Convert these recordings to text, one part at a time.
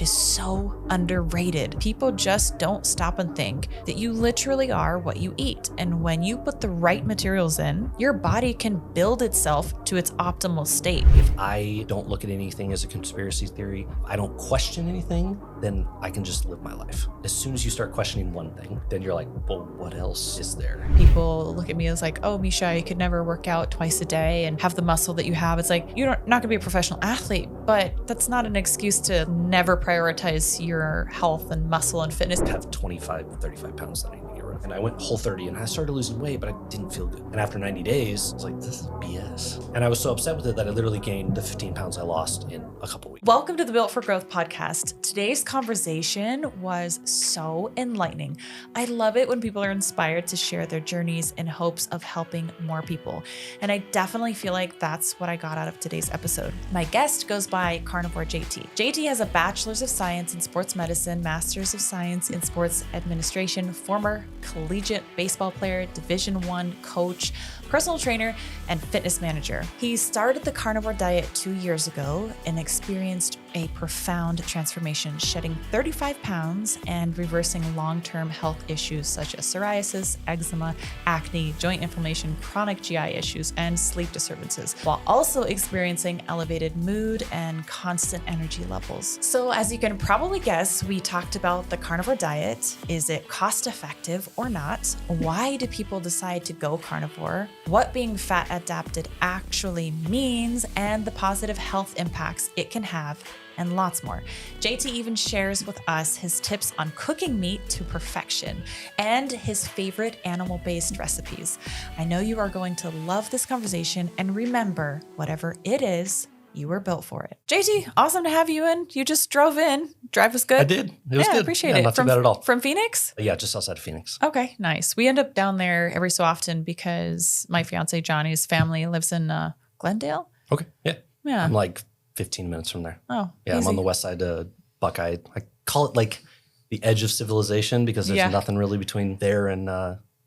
is so underrated. People just don't stop and think that you literally are what you eat. And when you put the right materials in, your body can build itself to its optimal state. If I don't look at anything as a conspiracy theory, I don't question anything, then I can just live my life. As soon as you start questioning one thing, then you're like, well, what else is there? People look at me as like, oh, Miesha, you could never work out twice a day and have the muscle that you have. It's like, you're not gonna be a professional athlete, but that's not an excuse to never prioritize your health and muscle and fitness. I have 25, 35 pounds that I need to get rid of. And I went Whole30 and I started losing weight, but I didn't feel good. And after 90 days, I was like, this is BS. And I was so upset with it that I literally gained the 15 pounds I lost in a couple weeks. Welcome to the Built for Growth podcast. Today's conversation was so enlightening. I love it when people are inspired to share their journeys in hopes of helping more people. And I definitely feel like that's what I got out of today's episode. My guest goes by Carnivore JT. JT has a bachelor's of science in sports medicine, master's of science in sports administration, former collegiate baseball player, Division I coach, personal trainer, and fitness manager. He started the carnivore diet 2 years ago and experienced a profound transformation, shedding 35 pounds and reversing long-term health issues such as psoriasis, eczema, acne, joint inflammation, chronic GI issues, and sleep disturbances, while also experiencing elevated mood and constant energy levels. So as you can probably guess, we talked about the carnivore diet. Is it cost-effective or not? Why do people decide to go carnivore? What being fat adapted actually means, and the positive health impacts it can have, and lots more. JT even shares with us his tips on cooking meat to perfection and his favorite animal-based recipes. I know you are going to love this conversation, and remember, whatever it is, you were built for it. JT, awesome to have you in. You just drove in. Drive was good. I did. It was good. I appreciate it. Not too bad at all. From Phoenix? Yeah, just outside of Phoenix. Okay, nice. We end up down there every so often because my fiance Johnny's family lives in Glendale. Okay, yeah. Yeah. I'm like 15 minutes from there. Oh, yeah, easy. I'm on the west side of Buckeye. I call it like the edge of civilization because there's nothing really between there and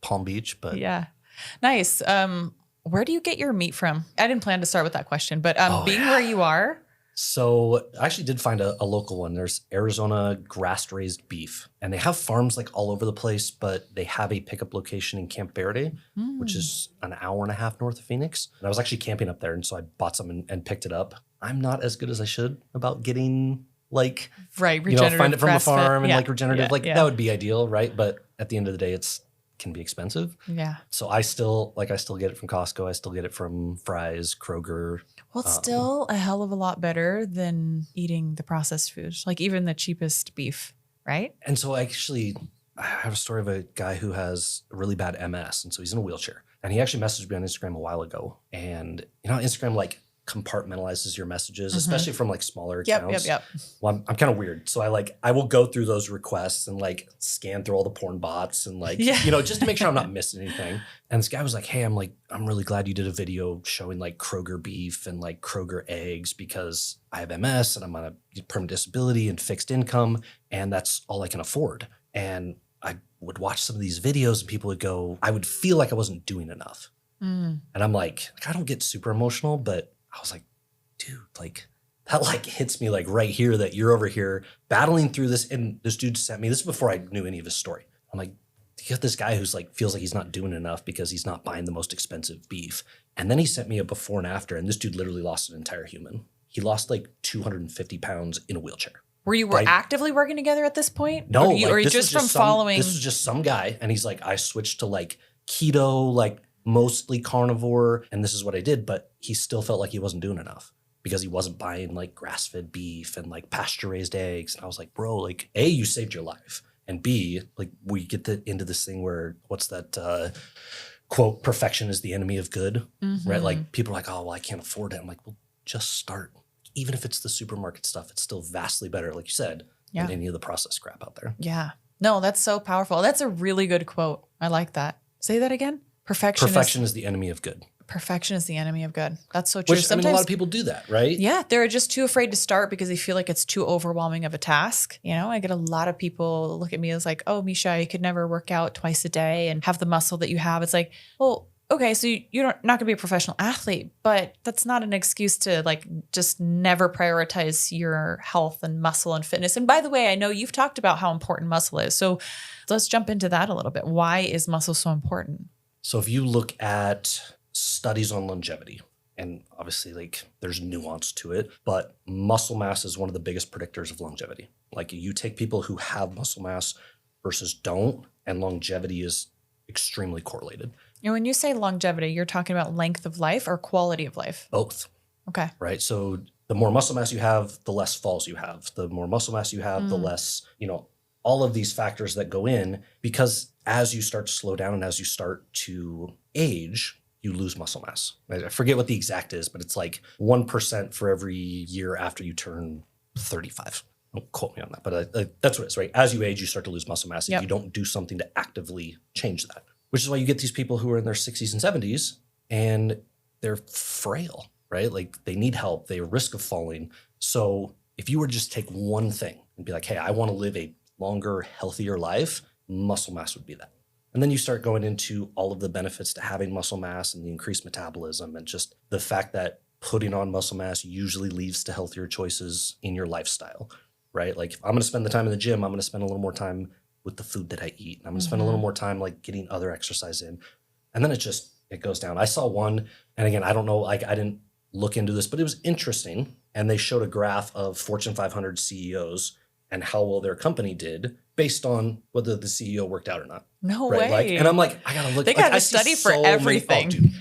Palm Beach. But yeah, nice. Where do you get your meat from? I didn't plan to start with that question, but being where you are. So I actually did find a local one. There's Arizona grass-raised beef, and they have farms like all over the place, but they have a pickup location in Camp Verde, which is an hour and a half north of Phoenix. And I was actually camping up there, and so I bought some and picked it up. I'm not as good as I should about getting like, regenerative, find it from the farm and yeah. like regenerative, Yeah. that would be ideal, right? But at the end of the day, can be expensive. Yeah. So I still get it from Costco. I still get it from Fry's, Kroger. Well, it's still a hell of a lot better than eating the processed foods, like even the cheapest beef, right? And so I have a story of a guy who has really bad MS. And so he's in a wheelchair. And he actually messaged me on Instagram a while ago. And Instagram like compartmentalizes your messages, especially from like smaller accounts. Yep. Well, I'm kind of weird. So I will go through those requests and like scan through all the porn bots and like, just to make sure I'm not missing anything. And this guy was like, hey, I'm really glad you did a video showing like Kroger beef and like Kroger eggs because I have MS and I'm on a permanent disability and fixed income. And that's all I can afford. And I would watch some of these videos and people would go, I would feel like I wasn't doing enough. And I'm like, I don't get super emotional, but I was like, dude, like that like hits me like right here that you're over here battling through this. And this dude sent me, this is before I knew any of his story. I'm like, you got this guy who's like, feels like he's not doing enough because he's not buying the most expensive beef. And then he sent me a before and after. And this dude literally lost an entire human. He lost like 250 pounds in a wheelchair. Were you actively working together at this point? No. Or you just from following? This was just some guy. And he's like, I switched to like keto, like mostly carnivore, and this is what I did, but he still felt like he wasn't doing enough because he wasn't buying like grass-fed beef and like pasture-raised eggs. And I was like, bro, like A, you saved your life, and B, like we get into this thing where what's that quote, perfection is the enemy of good, right? Like people are like, oh, well, I can't afford it. I'm like, well, just start. Even if it's the supermarket stuff, it's still vastly better, like you said, than any of the processed crap out there. Yeah. No, that's so powerful. That's a really good quote. I like that. Say that again. Perfection is the enemy of good. Perfection is the enemy of good. That's so true. Which, sometimes, a lot of people do that, right? Yeah, they're just too afraid to start because they feel like it's too overwhelming of a task. I get a lot of people look at me as like, oh, Miesha, you could never work out twice a day and have the muscle that you have. It's like, well, okay, so you're not going to be a professional athlete, but that's not an excuse to like just never prioritize your health and muscle and fitness. And by the way, I know you've talked about how important muscle is. So let's jump into that a little bit. Why is muscle so important? So if you look at studies on longevity, and obviously like there's nuance to it, but muscle mass is one of the biggest predictors of longevity. Like you take people who have muscle mass versus don't, and longevity is extremely correlated. And when you say longevity, you're talking about length of life or quality of life? Both. Okay. Right. So the more muscle mass you have, the less falls you have. The more muscle mass you have, the less, all of these factors that go in, because as you start to slow down and as you start to age, you lose muscle mass. I forget what the exact is, but it's like 1% for every year after you turn 35. Don't quote me on that, but that's what it is, right? As you age, you start to lose muscle mass if you don't do something to actively change that. Which is why you get these people who are in their 60s and 70s and they're frail, right? Like they need help. They risk of falling. So if you were to just take one thing and be like, hey, I want to live a longer, healthier life, muscle mass would be that. And then you start going into all of the benefits to having muscle mass and the increased metabolism and just the fact that putting on muscle mass usually leads to healthier choices in your lifestyle, right? Like if I'm going to spend the time in the gym, I'm going to spend a little more time with the food that I eat. And I'm going to spend a little more time like getting other exercise in. And then it goes down. I saw one, and again, I don't know, like I didn't look into this, but it was interesting. And they showed a graph of Fortune 500 CEOs and how well their company did based on whether the CEO worked out or not. No right? way. And I'm like, I gotta look. They got a study for everything.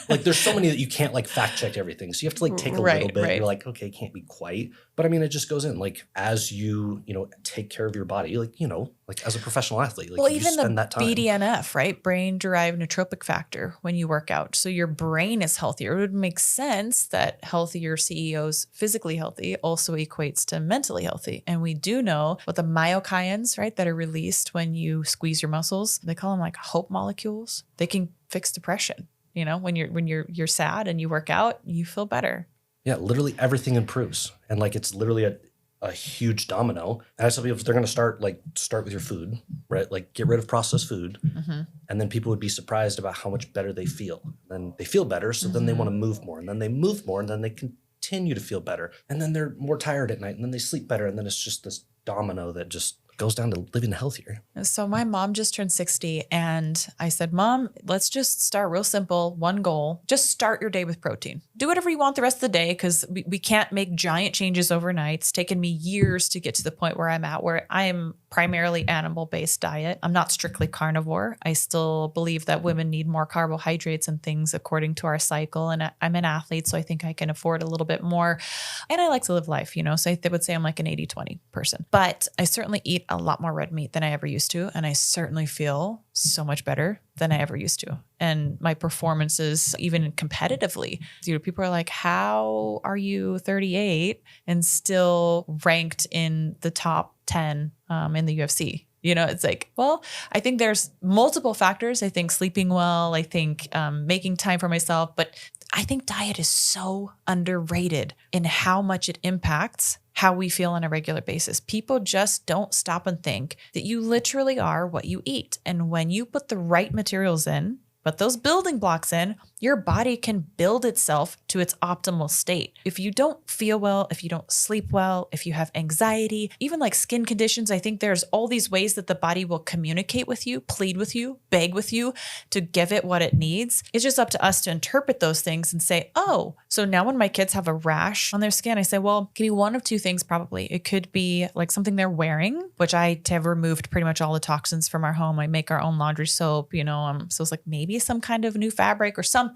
There's so many that you can't like fact check everything. So you have to like take a little bit. You're like, okay, it can't be quite. But I mean, it just goes in like as you take care of your body, like as a professional athlete. Like, well, you even spend the that time. BDNF, right? Brain derived nootropic factor when you work out. So your brain is healthier. It would make sense that healthier CEOs, physically healthy, also equates to mentally healthy. And we do know what the myokines, right, that are released when you squeeze your muscles. They call them like hope molecules. They can fix depression. When you're sad and you work out, you feel better. Yeah, literally everything improves. And like it's literally a huge domino. And I tell people if they're going to start with your food, right? Like get rid of processed food. Mm-hmm. And then people would be surprised about how much better they feel. Then they feel better. So then they want to move more. And then they move more. And then they continue to feel better. And then they're more tired at night. And then they sleep better. And then it's just this domino that just goes down to living healthier. So my mom just turned 60 and I said, Mom, let's just start real simple. One goal, just start your day with protein. Do whatever you want the rest of the day because we can't make giant changes overnight. It's taken me years to get to the point where I'm at, where I am primarily animal-based diet. I'm not strictly carnivore. I still believe that women need more carbohydrates and things according to our cycle. And I'm an athlete, so I think I can afford a little bit more. And I like to live life, so I would say I'm like an 80-20 person. But I certainly eat a lot more red meat than I ever used to. And I certainly feel so much better than I ever used to. And my performances, even competitively, people are like, how are you 38 and still ranked in the top 10 in the UFC? It's like, well, I think there's multiple factors. I think sleeping well, I think making time for myself, but I think diet is so underrated in how much it impacts how we feel on a regular basis. People just don't stop and think that you literally are what you eat. And when you put the right materials in, put those building blocks in, your body can build itself to its optimal state. If you don't feel well, if you don't sleep well, if you have anxiety, even like skin conditions, I think there's all these ways that the body will communicate with you, plead with you, beg with you to give it what it needs. It's just up to us to interpret those things and say, oh, so now when my kids have a rash on their skin, I say, well, it can be one of two things probably. It could be like something they're wearing, which I have removed pretty much all the toxins from our home. I make our own laundry soap, so it's like maybe some kind of new fabric or something.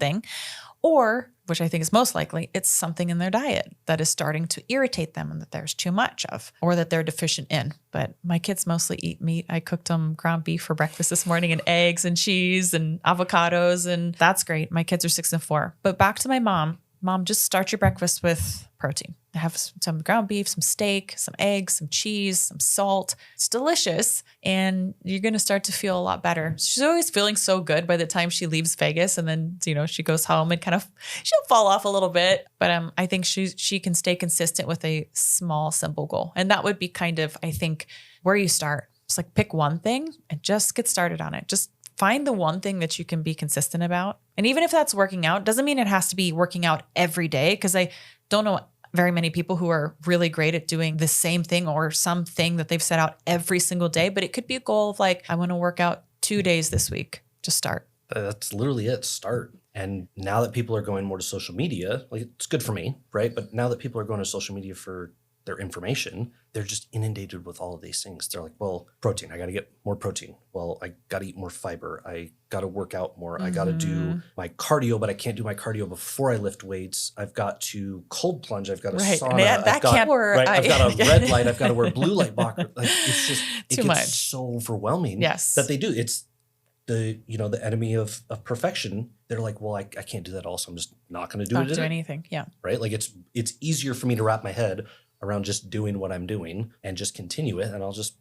Or, which I think is most likely, it's something in their diet that is starting to irritate them and that there's too much of, or that they're deficient in. But my kids mostly eat meat. I cooked them ground beef for breakfast this morning and eggs and cheese and avocados, and that's great. My kids are 6 and 4. But back to my mom. Mom, just start your breakfast with protein. Have some ground beef, some steak, some eggs, some cheese, some salt. It's delicious. And you're going to start to feel a lot better. She's always feeling so good by the time she leaves Vegas. And then, she goes home and she'll fall off a little bit. But I think she can stay consistent with a small, simple goal. And that would be kind of, I think, where you start. It's like pick one thing and just get started on it. Just find the one thing that you can be consistent about. And even if that's working out, doesn't mean it has to be working out every day, because I don't know very many people who are really great at doing the same thing or something that they've set out every single day. But it could be a goal of like, I want to work out 2 days this week. Just start. That's literally it. Start. And now that people are going more to social media, like it's good for me, right? But now that people are going to social media for their information, they're just inundated with all of these things. They're like, well, protein, I got to get more protein. Well, I got to eat more fiber. I got to work out more. I got to do my cardio, but I can't do my cardio before I lift weights. I've got to cold plunge. I've got a sauna. That can't work. Right, I've got a red light. I've got to wear blue light blocker. Like it's just, it Too gets much. so overwhelming Yes. that they do. It's the enemy of perfection. They're like, well, I can't do that all, so I'm just not going to do it. Not do anything. Yeah. Right. Like it's easier for me to wrap my head around just doing what I'm doing and just continue it, and I'll just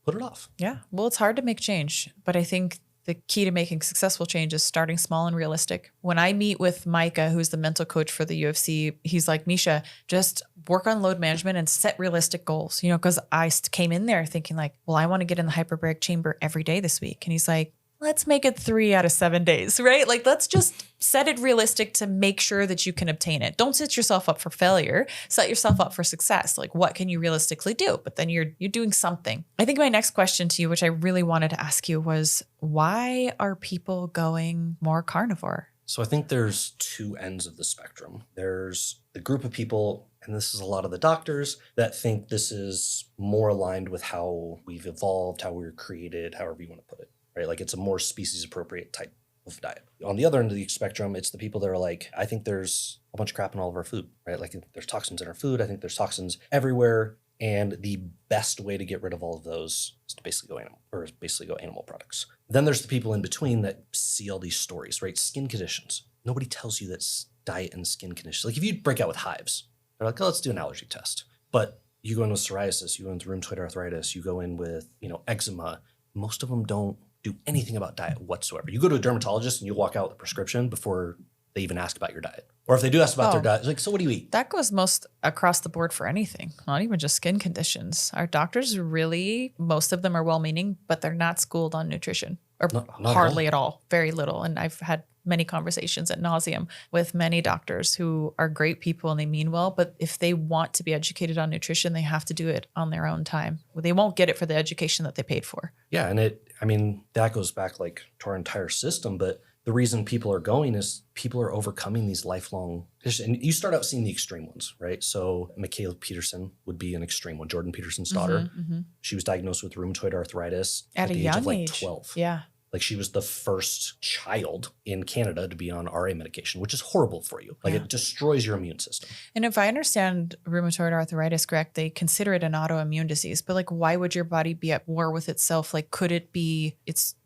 put it off. Yeah. Well, it's hard to make change, but I think the key to making successful change is starting small and realistic. When I meet with Micah, who's the mental coach for the UFC, he's like, Miesha, just work on load management and set realistic goals. Because I came in there thinking like, well, I want to get in the hyperbaric chamber every day this week. And he's like, let's make it 3 out of 7 days, right? Like, let's just set it realistic to make sure that you can obtain it. Don't set yourself up for failure. Set yourself up for success. Like, what can you realistically do? But then you're doing something. I think my next question to you, which I really wanted to ask you, was why are people going more carnivore? So I think there's 2 ends of the spectrum. There's the group of people, and this is a lot of the doctors, that think this is more aligned with how we've evolved, how we were created, however you want to put it. Right? Like it's a more species appropriate type of diet. On the other end of the spectrum, it's the people that are like, I think there's a bunch of crap in all of our food, right? Like there's toxins in our food. I think there's toxins everywhere. And the best way to get rid of all of those is to basically go animal products. Then there's the people in between that see all these stories, right? Skin conditions. Nobody tells you that diet and skin conditions. Like if you break out with hives, they're like, oh, let's do an allergy test. But you go in with psoriasis, you go in with rheumatoid arthritis, you go in with, eczema. Most of them don't do anything about diet whatsoever. You go to a dermatologist and you walk out with a prescription before they even ask about your diet. Or if they do ask about their diet, it's like, so what do you eat? That goes most across the board for anything, not even just skin conditions. Our doctors really, most of them are well-meaning, but they're not schooled on nutrition or not hardly at all, very little. And I've had many conversations ad nauseum with many doctors who are great people and they mean well, but if they want to be educated on nutrition, they have to do it on their own time. They won't get it for the education that they paid for. Yeah. And that goes back like to our entire system, but the reason people are going is people are overcoming these lifelong conditions. And you start out seeing the extreme ones, right? So Michaela Peterson would be an extreme one. Jordan Peterson's daughter. Mm-hmm. She was diagnosed with rheumatoid arthritis at the age of like 12. Yeah. Like she was the first child in Canada to be on RA medication, which is horrible for you. Like it destroys your immune system. And if I understand rheumatoid arthritis correct, they consider it an autoimmune disease. But like, why would your body be at war with itself? Like, could it be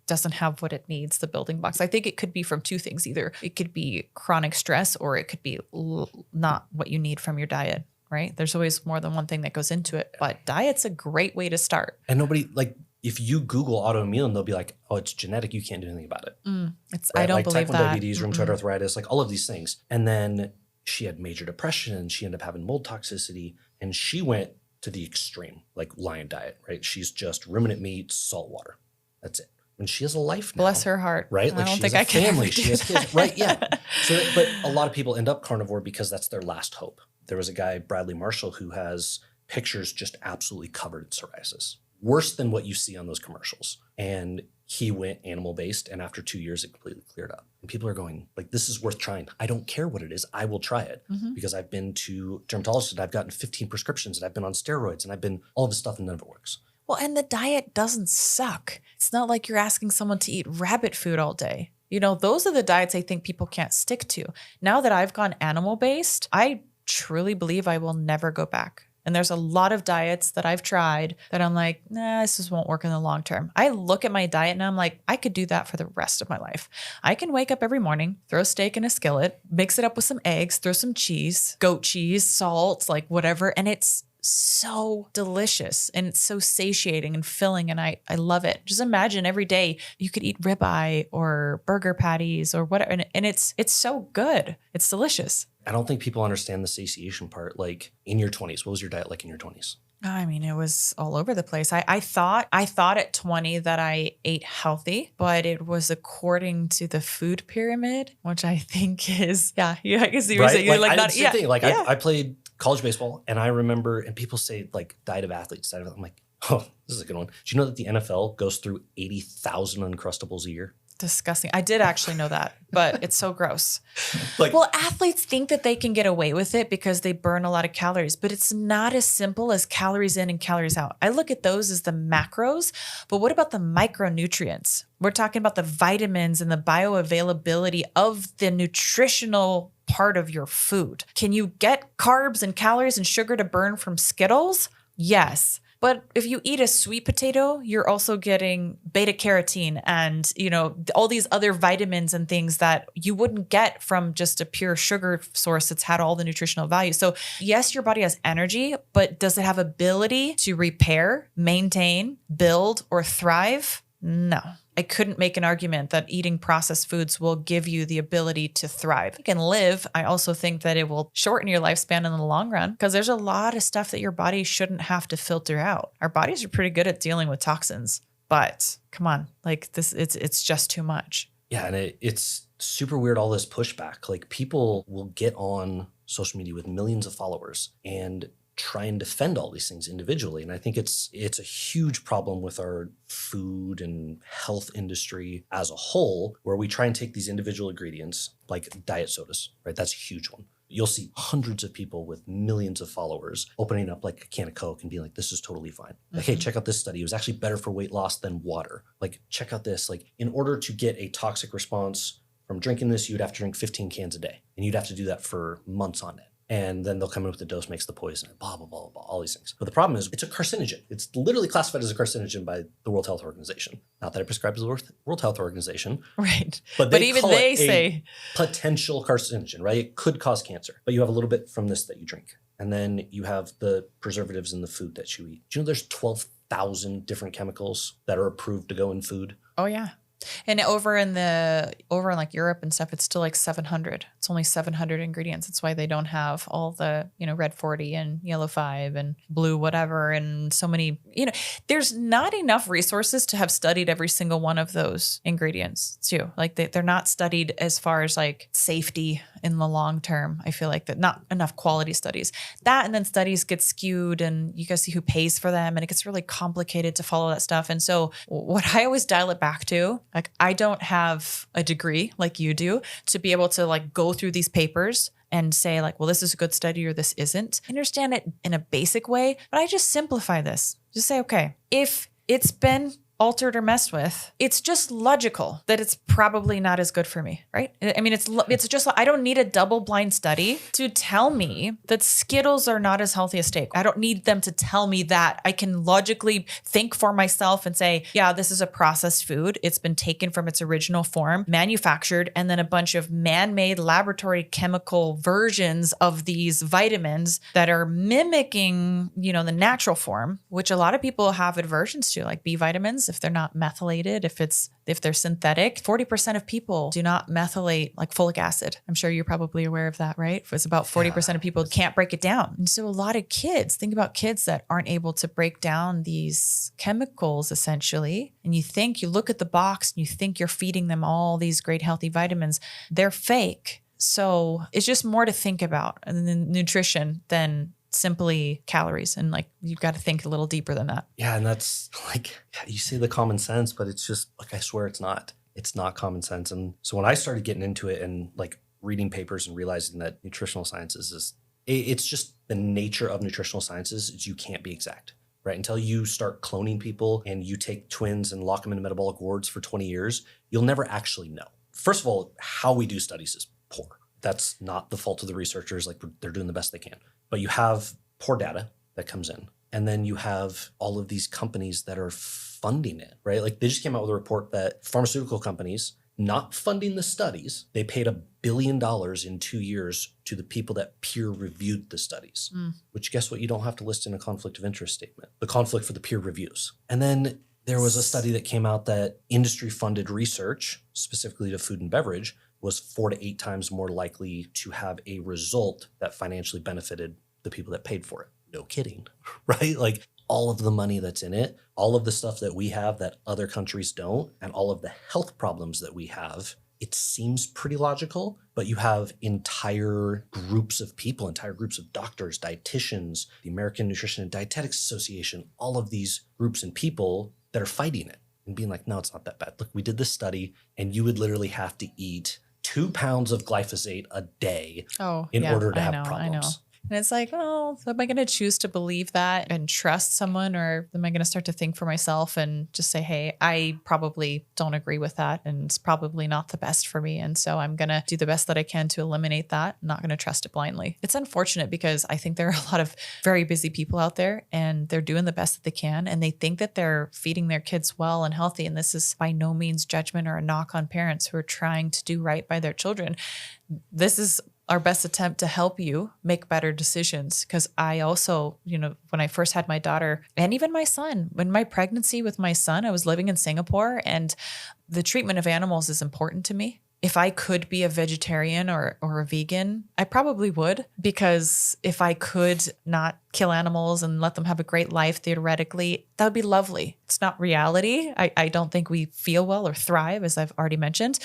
doesn't have what it needs, the building blocks? I think it could be from 2 things. Either it could be chronic stress or it could be not what you need from your diet, right? There's always more than one thing that goes into it, but diet's a great way to start. And nobody, like, if you Google autoimmune, they'll be like, oh, it's genetic. You can't do anything about it. Right? I don't like believe type 1 that. Diabetes, rheumatoid arthritis, like all of these things. And then she had major depression and she ended up having mold toxicity. And she went to the extreme, like lion diet, right? She's just ruminant meat, salt water. That's it. And she has a life now. Bless her heart. Right? Like I don't she think has I can family. ever do She has that. kids. Right, yeah. But a lot of people end up carnivore because that's their last hope. There was a guy, Bradley Marshall, who has pictures just absolutely covered in psoriasis. Worse than what you see on those commercials. And he went animal-based, and after 2 years, it completely cleared up. And people are going, like, this is worth trying. I don't care what it is. I will try it. Mm-hmm. Because I've been to dermatologists, and I've gotten 15 prescriptions, and I've been on steroids, and I've been all this stuff, and none of it works. Well, and the diet doesn't suck. It's not like you're asking someone to eat rabbit food all day. Those are the diets I think people can't stick to. Now that I've gone animal-based, I truly believe I will never go back. And there's a lot of diets that I've tried that I'm like, nah, this just won't work in the long term. I look at my diet and I'm like, I could do that for the rest of my life. I can wake up every morning, throw steak in a skillet, mix it up with some eggs, throw some cheese, goat cheese, salt, like whatever. And it's so delicious and it's so satiating and filling. And I love it. Just imagine every day you could eat ribeye or burger patties or whatever. And it's so good. It's delicious. I don't think people understand the satiation part. Like in your 20s, what was your diet like in your 20s? I mean, it was all over the place. I thought at 20 that I ate healthy, but it was according to the food pyramid, which I think is, yeah, I can see what you're Right? saying. You're Like I did not, the same yeah, thing. Like yeah. I played college baseball, and I remember, and people say like diet of athletes. I'm like, oh, this is a good one. Do you know that the NFL goes through 80,000 Uncrustables a year? Disgusting. I did actually know that, but it's so gross. Like, Well, athletes think that they can get away with it because they burn a lot of calories, but it's not as simple as calories in and calories out. I look at those as the macros, but what about the micronutrients? We're talking about the vitamins and the bioavailability of the nutritional part of your food. Can you get carbs and calories and sugar to burn from Skittles? Yes. But if you eat a sweet potato, you're also getting beta carotene and, all these other vitamins and things that you wouldn't get from just a pure sugar source that's had all the nutritional value. So yes, your body has energy, but does it have ability to repair, maintain, build, or thrive? No. I couldn't make an argument that eating processed foods will give you the ability to thrive. You can live. I also think that it will shorten your lifespan in the long run because there's a lot of stuff that your body shouldn't have to filter out. Our bodies are pretty good at dealing with toxins, but come on, like this, it's just too much. yeah, and it's super weird, all this pushback. Like people will get on social media with millions of followers and try and defend all these things individually. And I think it's a huge problem with our food and health industry as a whole, where we try and take these individual ingredients like diet sodas, right? That's a huge one. You'll see hundreds of people with millions of followers opening up like a can of Coke and being like, this is totally fine. Like, hey, check out this study. It was actually better for weight loss than water. Like, check out this. Like, in order to get a toxic response from drinking this, you'd have to drink 15 cans a day. And you'd have to do that for months on end. And then they'll come in with the dose makes the poison, and blah, blah, blah, blah, all these things. But the problem is it's a carcinogen. It's literally classified as a carcinogen by the World Health Organization. Not that it prescribes the World Health Organization. Right. But even they say potential carcinogen, right? It could cause cancer. But you have a little bit from this that you drink. And then you have the preservatives in the food that you eat. Do you know there's 12,000 different chemicals that are approved to go in food? Oh, yeah. And over in like Europe and stuff, it's still like 700. It's only 700 ingredients. That's why they don't have all the, red 40 and yellow 5 and blue whatever. And so many, there's not enough resources to have studied every single one of those ingredients too. Like they're not studied as far as like safety in the long term. I feel like that not enough quality studies. That and then studies get skewed and you guys see who pays for them and it gets really complicated to follow that stuff. And so what I always dial it back to, like I don't have a degree like you do to be able to like go through these papers and say like, well, this is a good study or this isn't. I understand it in a basic way, but I just simplify this. Just say, okay, if it's been altered or messed with, it's just logical that it's probably not as good for me, right? I mean, it's just, I don't need a double-blind study to tell me that Skittles are not as healthy as steak. I don't need them to tell me that. I can logically think for myself and say, yeah, this is a processed food. It's been taken from its original form, manufactured, and then a bunch of man-made laboratory chemical versions of these vitamins that are mimicking, the natural form, which a lot of people have aversions to, like B vitamins. If they're not methylated, if they're synthetic, 40% of people do not methylate like folic acid. I'm sure you're probably aware of that, right? It's about 40% of people can't break it down. And so a lot of kids, think about kids that aren't able to break down these chemicals essentially. And you look at the box and you think you're feeding them all these great healthy vitamins. They're fake. So it's just more to think about and then nutrition than simply calories. And like, you've got to think a little deeper than that. Yeah. And that's like, you say the common sense, but it's just like, I swear it's not common sense. And so when I started getting into it and like reading papers and realizing that nutritional sciences it's just the nature of nutritional sciences is you can't be exact, right? Until you start cloning people and you take twins and lock them in metabolic wards for 20 years, you'll never actually know. First of all, how we do studies is poor. That's not the fault of the researchers. Like they're doing the best they can. But you have poor data that comes in. And then you have all of these companies that are funding it, right? Like they just came out with a report that pharmaceutical companies not funding the studies, they paid $1 billion in 2 years to the people that peer reviewed the studies, which guess what? You don't have to list in a conflict of interest statement, the conflict for the peer reviews. And then there was a study that came out that industry funded research, specifically to food and beverage, was 4 to 8 times more likely to have a result that financially benefited the people that paid for it. No kidding, right? Like all of the money that's in it, all of the stuff that we have that other countries don't, and all of the health problems that we have, it seems pretty logical, but you have entire groups of people, entire groups of doctors, dietitians, the American Nutrition and Dietetics Association, all of these groups and people that are fighting it and being like, no, it's not that bad. Look, we did this study and you would literally have to eat 2 pounds of glyphosate a day in order to have problems. And it's like, oh, am I going to choose to believe that and trust someone, or am I going to start to think for myself and just say, hey, I probably don't agree with that and it's probably not the best for me. And so I'm going to do the best that I can to eliminate that. I'm not going to trust it blindly. It's unfortunate because I think there are a lot of very busy people out there and they're doing the best that they can. And they think that they're feeding their kids well and healthy. And this is by no means judgment or a knock on parents who are trying to do right by their children. This is our best attempt to help you make better decisions. Because I also, when I first had my daughter and even my son, when my pregnancy with my son, I was living in Singapore and the treatment of animals is important to me. If I could be a vegetarian or a vegan, I probably would, because if I could not kill animals and let them have a great life, theoretically, that would be lovely. It's not reality. I don't think we feel well or thrive, as I've already mentioned.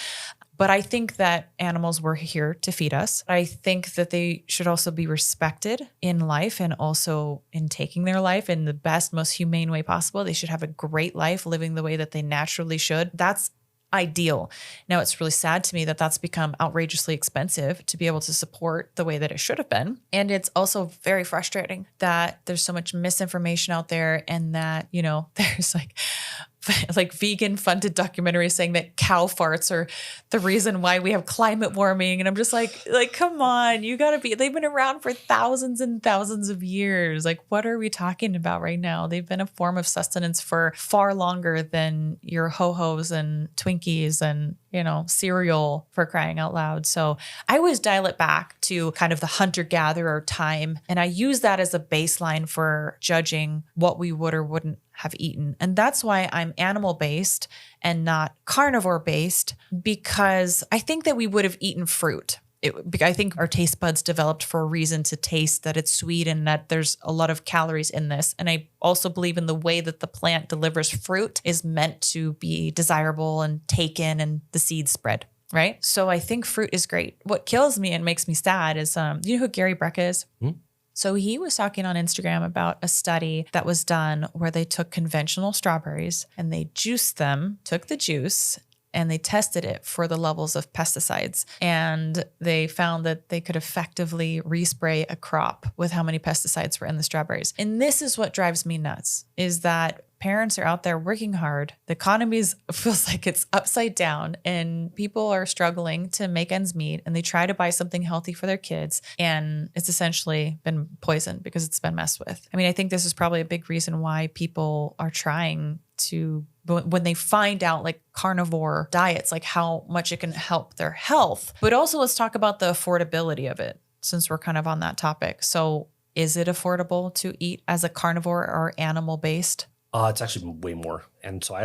But I think that animals were here to feed us. I think that they should also be respected in life and also in taking their life in the best, most humane way possible. They should have a great life living the way that they naturally should. That's ideal. Now, it's really sad to me that that's become outrageously expensive to be able to support the way that it should have been. And it's also very frustrating that there's so much misinformation out there and that, there's like vegan funded documentaries saying that cow farts are the reason why we have climate warming. And I'm just like, come on, they've been around for thousands and thousands of years. Like, what are we talking about right now? They've been a form of sustenance for far longer than your ho-hos and Twinkies and, cereal, for crying out loud. So I always dial it back to kind of the hunter-gatherer time. And I use that as a baseline for judging what we would or wouldn't have eaten. And that's why I'm animal-based and not carnivore-based, because I think that we would have eaten fruit. I think our taste buds developed for a reason to taste that it's sweet and that there's a lot of calories in this. And I also believe in the way that the plant delivers fruit is meant to be desirable and taken and the seeds spread, right? So I think fruit is great. What kills me and makes me sad is, you know who Gary Brecka is? Mm-hmm. So he was talking on Instagram about a study that was done where they took conventional strawberries and they juiced them, took the juice, and they tested it for the levels of pesticides. And they found that they could effectively respray a crop with how many pesticides were in the strawberries. And this is what drives me nuts, is that parents are out there working hard. The economy feels like it's upside down and people are struggling to make ends meet and they try to buy something healthy for their kids. And it's essentially been poisoned because it's been messed with. I mean, I think this is probably a big reason why people are trying to, when they find out like carnivore diets, like how much it can help their health. But also let's talk about the affordability of it, since we're kind of on that topic. So is it affordable to eat as a carnivore or animal-based? It's actually way more. And so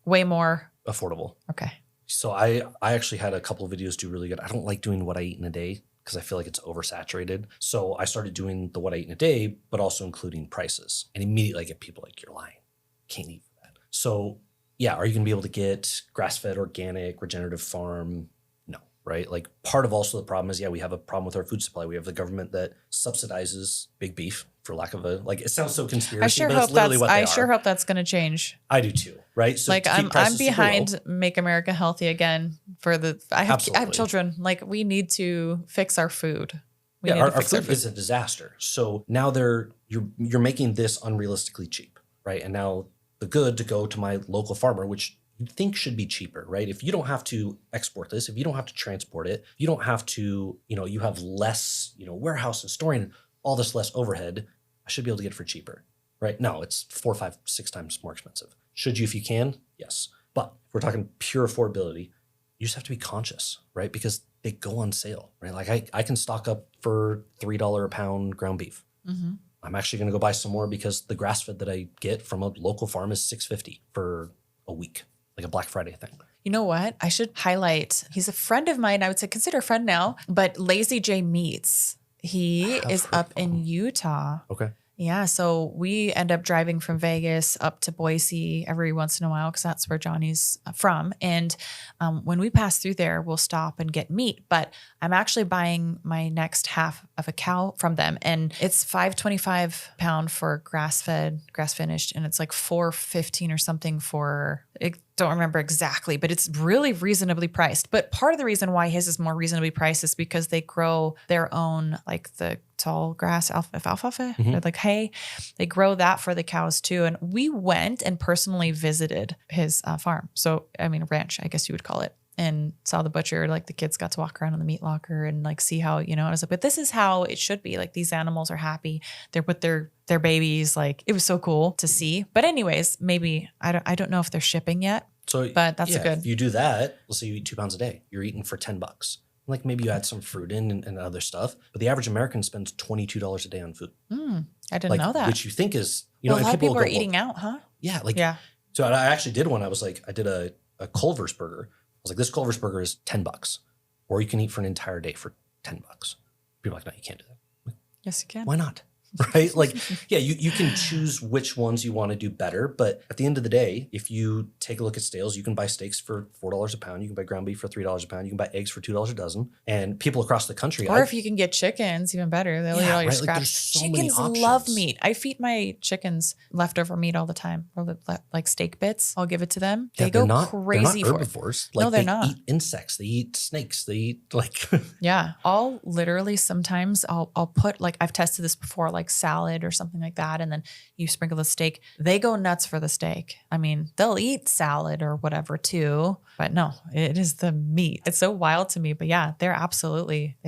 way more affordable. Okay. So I actually had a couple of videos do really good. I don't like doing what I eat in a day because I feel like it's oversaturated. So I started doing the what I eat in a day, but also including prices. And immediately I get people like, you're lying. Can't eat for that. So yeah, are you going to be able to get grass-fed, organic, regenerative farm? No, right? Like part of also the problem is, we have a problem with our food supply. We have the government that subsidizes big beef, for lack of it sounds so conspiracy, but that's literally what they are. I sure hope that's going to change. I do too, right? So like I'm behind Make America Healthy Again I have children. Like we need to fix our food. Our food is a disaster. So now you're making this unrealistically cheap, right? And now the good to go to my local farmer, which you'd think should be cheaper, right? If you don't have to export this, if you don't have to transport it, you don't have to, you have less, warehouse and storing, all this less overhead, I should be able to get it for cheaper, right? No, it's 4, 5, 6 times more expensive. Should you if you can? Yes. But if we're talking pure affordability, you just have to be conscious, right? Because they go on sale, right? Like I can stock up for $3 a pound ground beef. Mm-hmm. I'm actually going to go buy some more because the grass-fed that I get from a local farm is $6.50 for a week, like a Black Friday thing. You know what? I should highlight, he's a friend of mine. I would say consider a friend now, but Lazy J Meats. He is up in Utah. Okay. Yeah. So we end up driving from Vegas up to Boise every once in a while because that's where Johnny's from. And when we pass through there, we'll stop and get meat. But I'm actually buying my next half of a cow from them. And it's $5.25 a pound for grass-fed, grass-finished. And it's like $4.15 or something for, I don't remember exactly, but it's really reasonably priced. But part of the reason why his is more reasonably priced is because they grow their own, like the tall grass, alfalfa, like hay. They grow that for the cows too. And we went and personally visited his farm. So, I mean, ranch, I guess you would call it. And saw the butcher, like the kids got to walk around in the meat locker and like see how, I was like, but this is how it should be. Like these animals are happy. They're with their babies. Like it was so cool to see. But anyways, maybe I don't know if they're shipping yet. So, but that's good. If you do that, let's say you eat 2 pounds a day, you're eating for $10. Like maybe you add some fruit in and other stuff, but the average American spends $22 a day on food. I didn't know that. Which you think is, a lot of people are eating out, huh? Yeah. So I actually did one. I was like, I did a Culver's burger. I was like, this Culver's burger is $10, or you can eat for an entire day for $10. People are like, no, you can't do that. Like, yes, you can. Why not? Right? Like, yeah, you can choose which ones you want to do better. But at the end of the day, if you take a look at sales, you can buy steaks for $4 a pound. You can buy ground beef for $3 a pound. You can buy eggs for $2 a dozen. And people across the country. Or if you can get chickens, even better. They'll eat all your scraps. Like, chickens love meat. I feed my chickens leftover meat all the time. Or like steak bits. I'll give it to them. They go crazy for it. They're not herbivores. Like, no, they're not. They eat insects. They eat snakes. They eat like... Yeah. I'll literally sometimes I'll put like, I've tested this before, like salad or something like that. And then you sprinkle the steak. They go nuts for the steak. I mean, they'll eat salad or whatever too, but no, it is the meat. It's so wild to me, but yeah, they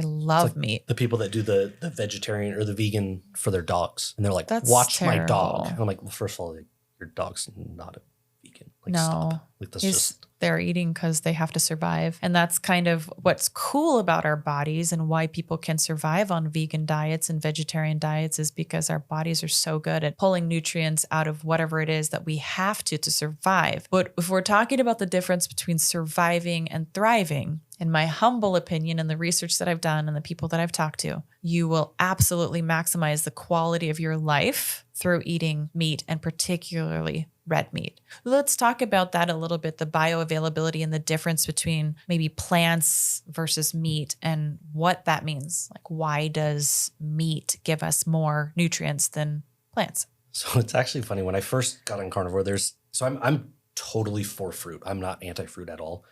love meat. The people that do the vegetarian or the vegan for their dogs. And they're like, that's watch terrible. My dog. And I'm like, well, first of all, your dog's not a vegan. Like, no, stop. Like, that's they're eating because they have to survive. And that's kind of what's cool about our bodies and why people can survive on vegan diets and vegetarian diets is because our bodies are so good at pulling nutrients out of whatever it is that we have to survive. But if we're talking about the difference between surviving and thriving, in my humble opinion and the research that I've done and the people that I've talked to, you will absolutely maximize the quality of your life through eating meat and particularly red meat. Let's talk about that a little bit, the bioavailability and the difference between maybe plants versus meat and what that means. Like, why does meat give us more nutrients than plants? So it's actually funny. When I first got on carnivore, I'm totally for fruit. I'm not anti-fruit at all.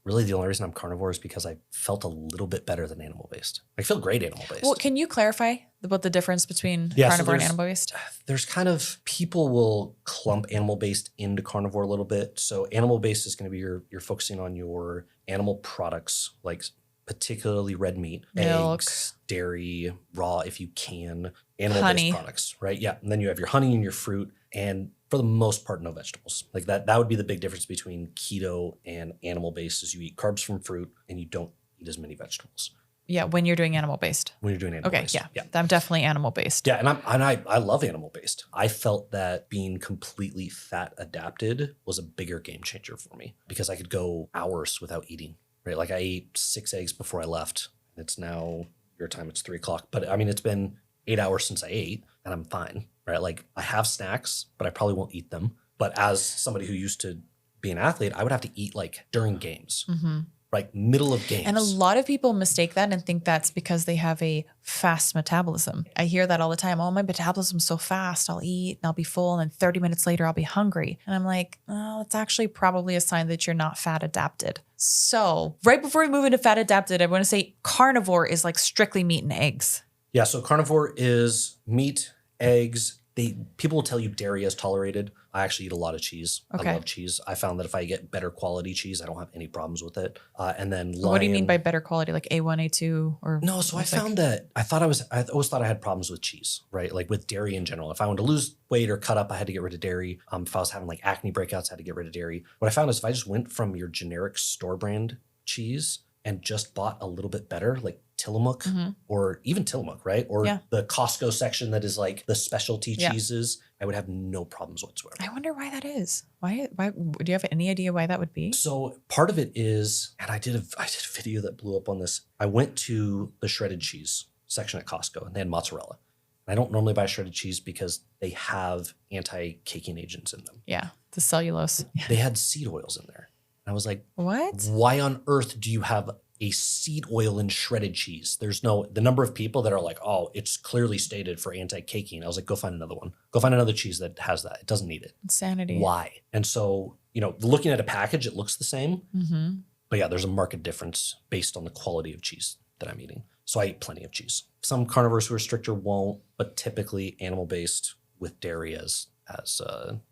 Really, the only reason I'm carnivore is because I felt a little bit better than animal-based. I feel great animal-based. Well, can you clarify about the difference between carnivore and animal-based? There's kind of, people will clump animal-based into carnivore a little bit. So animal-based is going to be you're focusing on your animal products, like particularly red meat, milk, eggs, dairy, raw if you can, animal-based products, right? Yeah. And then you have your honey and your fruit, and for the most part, no vegetables. Like that would be the big difference between keto and animal-based is you eat carbs from fruit and you don't eat as many vegetables. Yeah, when you're doing animal-based. When you're doing animal-based. Okay, yeah. I'm definitely animal-based. Yeah, and I love animal-based. I felt that being completely fat adapted was a bigger game changer for me because I could go hours without eating, right? Like I ate 6 eggs before I left. It's now, your time, it's 3:00. But I mean, it's been 8 hours since I ate and I'm fine, right? Like I have snacks, but I probably won't eat them. But as somebody who used to be an athlete, I would have to eat like during games. Mm-hmm. Like middle of games. And a lot of people mistake that and think that's because they have a fast metabolism. I hear that all the time. Oh, my metabolism's so fast. I'll eat and I'll be full. And then 30 minutes later, I'll be hungry. And I'm like, oh, it's actually probably a sign that you're not fat adapted. So right before we move into fat adapted, I want to say carnivore is like strictly meat and eggs. Yeah. So carnivore is meat, eggs. People will tell you dairy is tolerated. I actually eat a lot of cheese. Okay. I love cheese. I found that if I get better quality cheese, I don't have any problems with it. And then what do you mean by better quality? Like A1, A2 or? No. So I found that I always thought I had problems with cheese, right? Like with dairy in general. If I wanted to lose weight or cut up, I had to get rid of dairy. If I was having like acne breakouts, I had to get rid of dairy. What I found is if I just went from your generic store brand cheese and just bought a little bit better, like Tillamook or even Tillamook, right? Or the Costco section that is like the specialty cheeses, I would have no problems whatsoever. I wonder why that is. Why do you have any idea why that would be? So part of it is, and I did a video that blew up on this. I went to the shredded cheese section at Costco and they had mozzarella. I don't normally buy shredded cheese because they have anti-caking agents in them. Yeah. The cellulose. They had seed oils in there. And I was like, what? Why on earth do you have a seed oil in shredded cheese? There's the number of people that are like, oh, it's clearly stated for anti-caking. I was like, go find another one. Go find another cheese that has that. It doesn't need it. Insanity. Why? And so, looking at a package, it looks the same. Mm-hmm. But yeah, there's a marked difference based on the quality of cheese that I'm eating. So I eat plenty of cheese. Some carnivores who are stricter won't, but typically animal-based with dairy as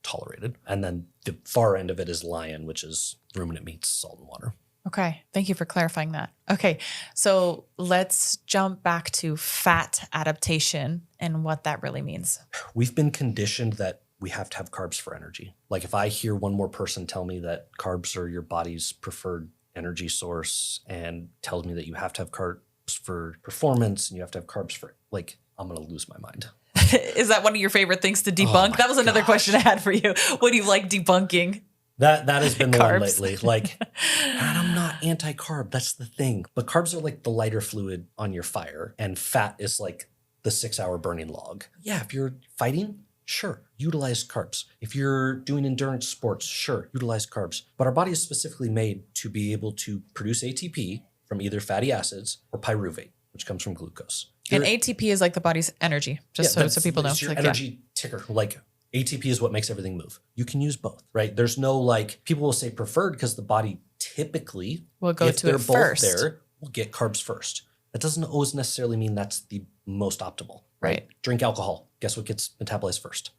tolerated. And then the far end of it is lion, which is ruminant meats, salt and water. Okay. Thank you for clarifying that. Okay. So let's jump back to fat adaptation and what that really means. We've been conditioned that we have to have carbs for energy. Like if I hear one more person tell me that carbs are your body's preferred energy source and tells me that you have to have carbs for performance and you have to have carbs for, like, I'm going to lose my mind. Is that one of your favorite things to debunk? That was another question I had for you. What do you like debunking? That has been the one Carbs. lately. Like, and I'm not anti-carb. That's the thing. But carbs are like the lighter fluid on your fire, and fat is like the 6-hour burning log. Yeah, if you're fighting, sure, utilize carbs. If you're doing endurance sports, sure, utilize carbs. But our body is specifically made to be able to produce ATP from either fatty acids or pyruvate, which comes from glucose. And ATP is like the body's energy, just so people know. It's your energy ticker. Like ATP is what makes everything move. You can use both, right? There's no like, people will say preferred because the body typically, will go to it first. There, will get carbs first. That doesn't always necessarily mean that's the most optimal, right? Drink alcohol. Guess what gets metabolized first?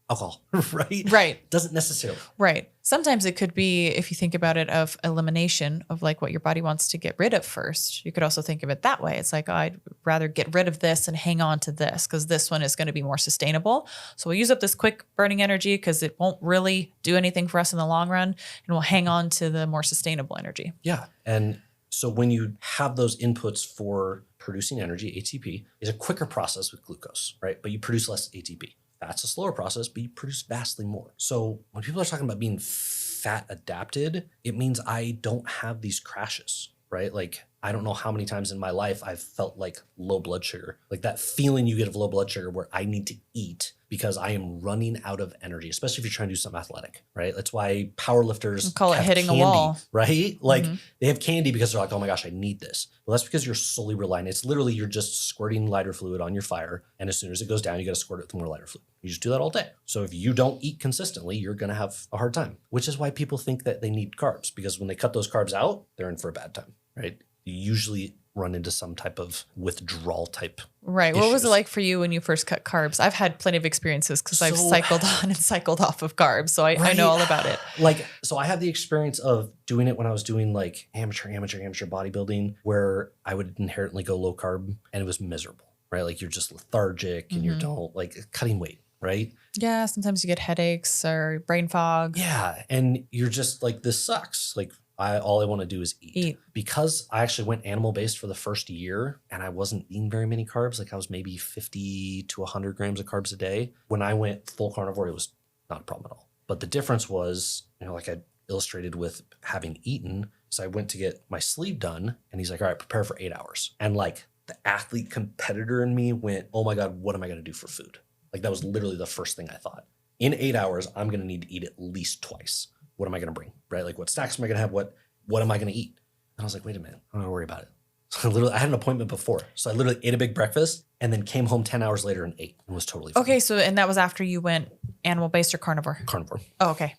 Alcohol, right? Right. Doesn't necessarily. Right. Sometimes it could be, if you think about it, of elimination of like what your body wants to get rid of first. You could also think of it that way. It's like, oh, I'd rather get rid of this and hang on to this because this one is going to be more sustainable. So we'll use up this quick burning energy because it won't really do anything for us in the long run. And we'll hang on to the more sustainable energy. Yeah. And so when you have those inputs for producing energy, ATP is a quicker process with glucose, right? But you produce less ATP. That's a slower process, but you produce vastly more. So when people are talking about being fat adapted, it means I don't have these crashes, right? Like, I don't know how many times in my life I've felt like low blood sugar, like that feeling you get of low blood sugar where I need to eat because I am running out of energy, especially if you're trying to do something athletic, right? That's why powerlifters call it hitting candy, a wall, right? Like they have candy because they're like, oh my gosh, I need this. Well, that's because you're solely relying. It's literally, you're just squirting lighter fluid on your fire. And as soon as it goes down, you got to squirt it with more lighter fluid. You just do that all day. So if you don't eat consistently, you're going to have a hard time, which is why people think that they need carbs, because when they cut those carbs out, they're in for a bad time, right? You usually run into some type of withdrawal type. Right. issues. What was it like for you when you first cut carbs? I've had plenty of experiences because I've cycled on and cycled off of carbs. So I know all about it. Like, so I had the experience of doing it when I was doing like amateur bodybuilding, where I would inherently go low carb and it was miserable, right? Like you're just lethargic and you don't like cutting weight, right? Yeah. Sometimes you get headaches or brain fog. Yeah. And you're just like, this sucks. Like, all I want to do is eat. Because I actually went animal-based for the first year and I wasn't eating very many carbs. Like I was maybe 50 to 100 grams of carbs a day. When I went full carnivore, it was not a problem at all. But the difference was, like I illustrated with having eaten, so I went to get my sleeve done and he's like, all right, prepare for 8 hours. And like the athlete competitor in me went, oh my God, what am I going to do for food? Like that was literally the first thing I thought. In 8 hours, I'm going to need to eat at least twice. What am I going to bring, right? Like what snacks am I going to have? What am I going to eat? And I was like, wait a minute, I'm not worry about it. So I had an appointment before. So I literally ate a big breakfast and then came home 10 hours later and ate and was totally fine. Okay. So, and that was after you went animal-based or carnivore? Carnivore. Oh, okay.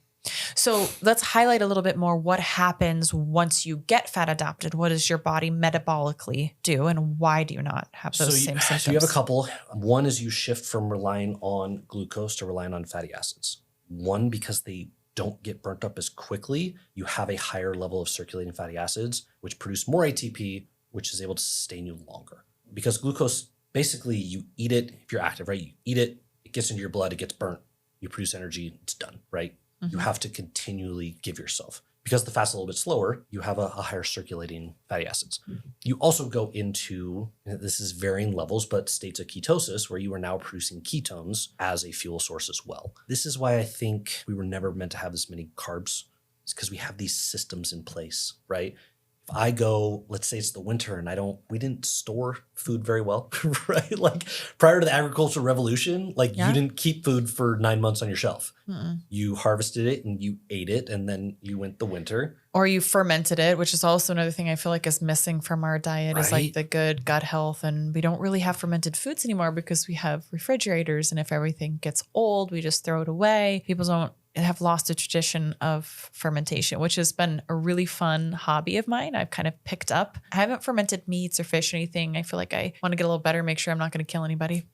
So let's highlight a little bit more what happens once you get fat adapted. What does your body metabolically do and why do you not have those same symptoms? So you have a couple. One is you shift from relying on glucose to relying on fatty acids. One, because they don't get burnt up as quickly, you have a higher level of circulating fatty acids, which produce more ATP, which is able to sustain you longer. Because glucose, basically you eat it, if you're active, right? You eat it, it gets into your blood, it gets burnt, you produce energy, it's done, right? You have to continually give yourself. Because the fat's a little bit slower, you have a higher circulating fatty acids. You also go into, this is varying levels, but states of ketosis, where you are now producing ketones as a fuel source as well. This is why I think we were never meant to have this many carbs. It's because we have these systems in place, right? If I go, let's say it's the winter and we didn't store food very well, right? Like prior to the agricultural revolution, like you didn't keep food for 9 months on your shelf. You harvested it and you ate it, and then you went the winter. Or you fermented it, which is also another thing I feel like is missing from our diet, is like the good gut health. And we don't really have fermented foods anymore because we have refrigerators. And if everything gets old, we just throw it away. People have lost the tradition of fermentation, which has been a really fun hobby of mine. I've kind of picked up. I haven't fermented meats or fish or anything. I feel like I want to get a little better, make sure I'm not going to kill anybody.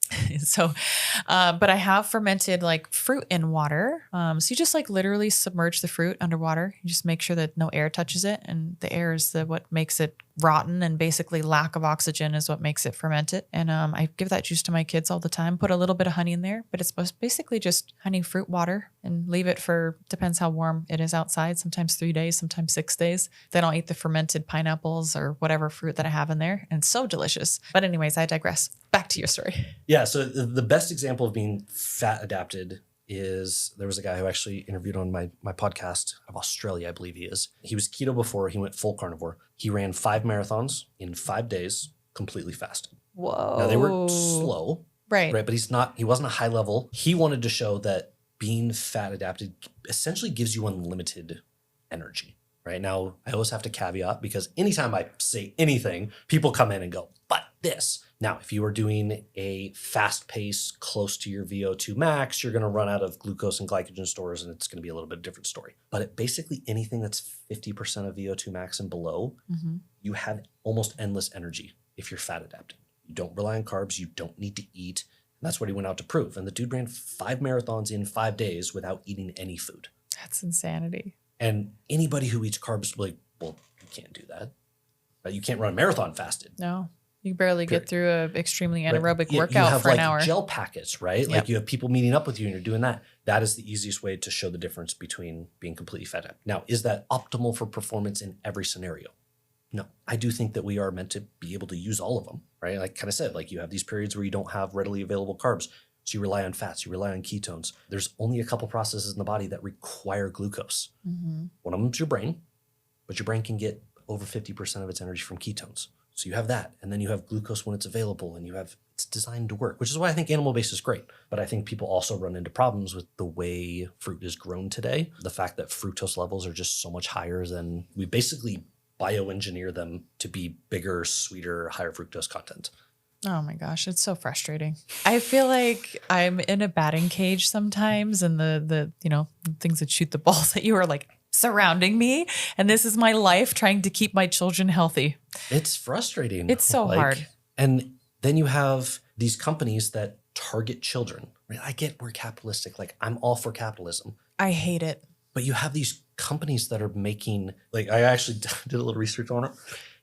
But I have fermented like fruit in water. So you just like literally submerge the fruit underwater. You just make sure that no air touches it. And the air is what makes it rotten, and basically lack of oxygen is what makes it fermented. And I give that juice to my kids all the time, put a little bit of honey in there, but it's basically just honey, fruit, water, and leave it for, depends how warm it is outside, sometimes 3 days, sometimes 6 days. Then I'll eat the fermented pineapples or whatever fruit that I have in there. And it's so delicious. But anyways, I digress. Back to your story. Yeah. So the best example of being fat adapted is there was a guy who actually interviewed on my podcast of Australia, I believe he is. He was keto before he went full carnivore. He ran 5 marathons in 5 days, completely fasted. Whoa. Now they were slow, right? But he wasn't a high level. He wanted to show that being fat adapted essentially gives you unlimited energy. Right now, I always have to caveat, because anytime I say anything, people come in and go, but this. Now, if you are doing a fast pace close to your VO2 max, you're going to run out of glucose and glycogen stores, and it's going to be a little bit different story. But basically anything that's 50% of VO2 max and below, you have almost endless energy if you're fat adapted. You don't rely on carbs. You don't need to eat. And that's what he went out to prove. And the dude ran 5 marathons in 5 days without eating any food. That's insanity. And anybody who eats carbs will be like, well, you can't do that. You can't run a marathon fasted. No. You barely get through an extremely anaerobic you workout have for an hour. Gel packets, right? Yep. Like you have people meeting up with you and you're doing that. That is the easiest way to show the difference between being completely fat adapted. Now, is that optimal for performance in every scenario? No. I do think that we are meant to be able to use all of them, right? Like kind of said, like you have these periods where you don't have readily available carbs. So you rely on fats, you rely on ketones. There's only a couple processes in the body that require glucose. One of them is your brain, but your brain can get over 50% of its energy from ketones. So you have that, and then you have glucose when it's available, and it's designed to work, which is why I think animal-based is great. But I think people also run into problems with the way fruit is grown today. The fact that fructose levels are just so much higher than we basically bioengineer them to be bigger, sweeter, higher fructose content. Oh my gosh, it's so frustrating. I feel like I'm in a batting cage sometimes, and the things that shoot the balls at you are like surrounding me, and this is my life trying to keep my children healthy. It's frustrating. It's so hard. And then you have these companies that target children. Right? I get we're capitalistic. Like I'm all for capitalism. I hate it. But you have these companies that are making, like I actually did a little research on it.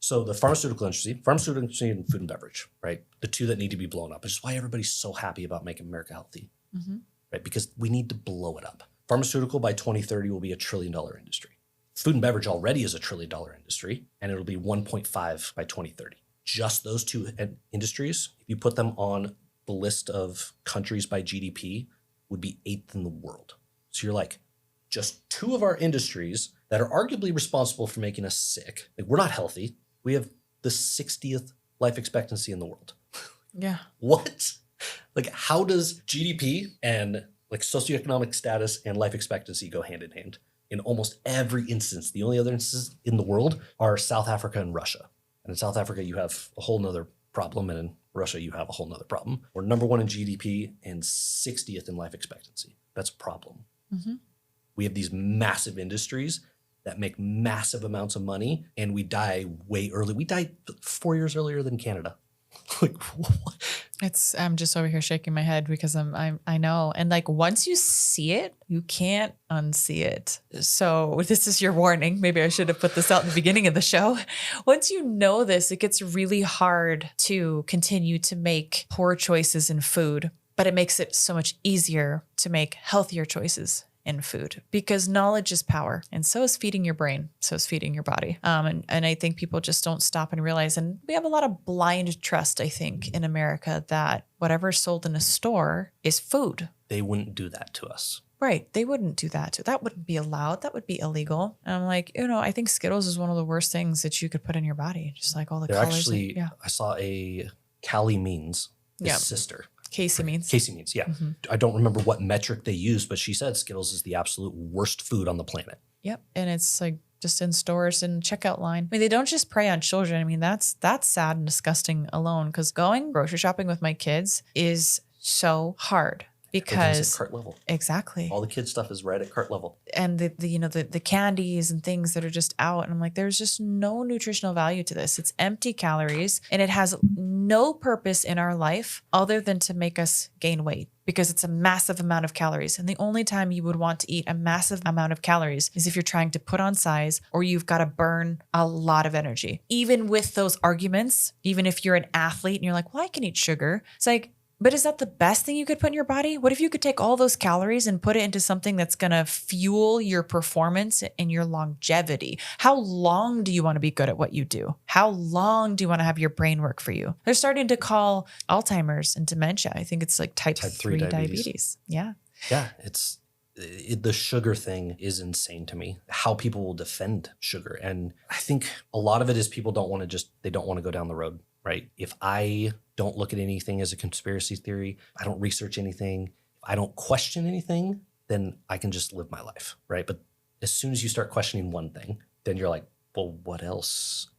So the pharmaceutical industry and food and beverage, right? The two that need to be blown up, which is why everybody's so happy about making America healthy, right? Because we need to blow it up. Pharmaceutical by 2030 will be $1 trillion industry. Food and beverage already is $1 trillion industry, and it'll be 1.5 by 2030. Just those two industries, if you put them on the list of countries by GDP, would be 8th in the world. So you're like, just two of our industries that are arguably responsible for making us sick. Like we're not healthy. We have the 60th life expectancy in the world. Yeah. What? Like how does GDP and like socioeconomic status and life expectancy go hand in hand? In almost every instance, the only other instances in the world are South Africa and Russia. And in South Africa, you have a whole nother problem. And in Russia, you have a whole nother problem. We're number 1 in GDP and 60th in life expectancy. That's a problem. We have these massive industries that make massive amounts of money, and we die way early. We died 4 years earlier than Canada. Like, what? I'm just over here shaking my head because I know. And like, once you see it, you can't unsee it. So this is your warning. Maybe I should have put this out in the beginning of the show. Once you know this, it gets really hard to continue to make poor choices in food, but it makes it so much easier to make healthier choices in food, because knowledge is power, and so is feeding your brain, so is feeding your body. And I think people just don't stop and realize, and we have a lot of blind trust, I think, in America, that whatever's sold in a store is food. They wouldn't do that to us. Right. They wouldn't do that. That wouldn't be allowed. That would be illegal. And I'm like, I think Skittles is one of the worst things that you could put in your body. Just like all the They're colors. actually, I saw a Callie Means, his sister. Casey Means. Casey Means, yeah. Mm-hmm. I don't remember what metric they used, but she said Skittles is the absolute worst food on the planet. Yep. And it's like just in stores and checkout line. I mean, they don't just prey on children. I mean, that's sad and disgusting alone, because going grocery shopping with my kids is so hard. Because at cart level. Exactly. All the kids stuff is right at cart level. And the candies and things that are just out. And I'm like, there's just no nutritional value to this. It's empty calories and it has no purpose in our life other than to make us gain weight, because it's a massive amount of calories. And the only time you would want to eat a massive amount of calories is if you're trying to put on size or you've got to burn a lot of energy. Even with those arguments, even if you're an athlete and you're like, well, I can eat sugar. It's like, but is that the best thing you could put in your body? What if you could take all those calories and put it into something that's going to fuel your performance and your longevity? How long do you want to be good at what you do? How long do you want to have your brain work for you? They're starting to call Alzheimer's and dementia. I think it's like type 3 diabetes. Yeah. Yeah. The sugar thing is insane to me, how people will defend sugar. And I think a lot of it is people don't want to go down the road. Right? If I don't look at anything as a conspiracy theory, I don't research anything, if I don't question anything, then I can just live my life, right? But as soon as you start questioning one thing, then you're like, well, what else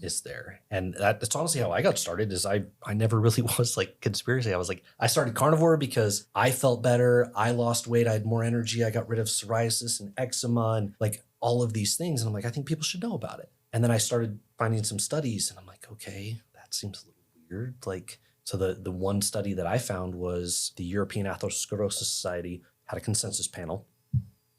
is there? And that's honestly how I got started. Is I never really was like conspiracy. I was like, I started carnivore because I felt better. I lost weight. I had more energy. I got rid of psoriasis and eczema and like all of these things. And I'm like, I think people should know about it. And then I started finding some studies and I'm like, okay, seems a little weird. Like, so the one study that I found was the European Atherosclerosis Society had a consensus panel.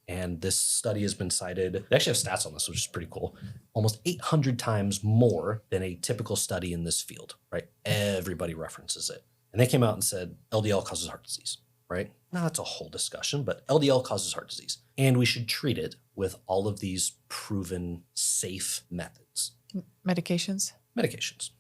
And this study has been cited. They actually have stats on this, which is pretty cool. Almost 800 times more than a typical study in this field, right? Everybody references it. And they came out and said LDL causes heart disease, right? Now that's a whole discussion, but LDL causes heart disease. And we should treat it with all of these proven safe methods. Medications,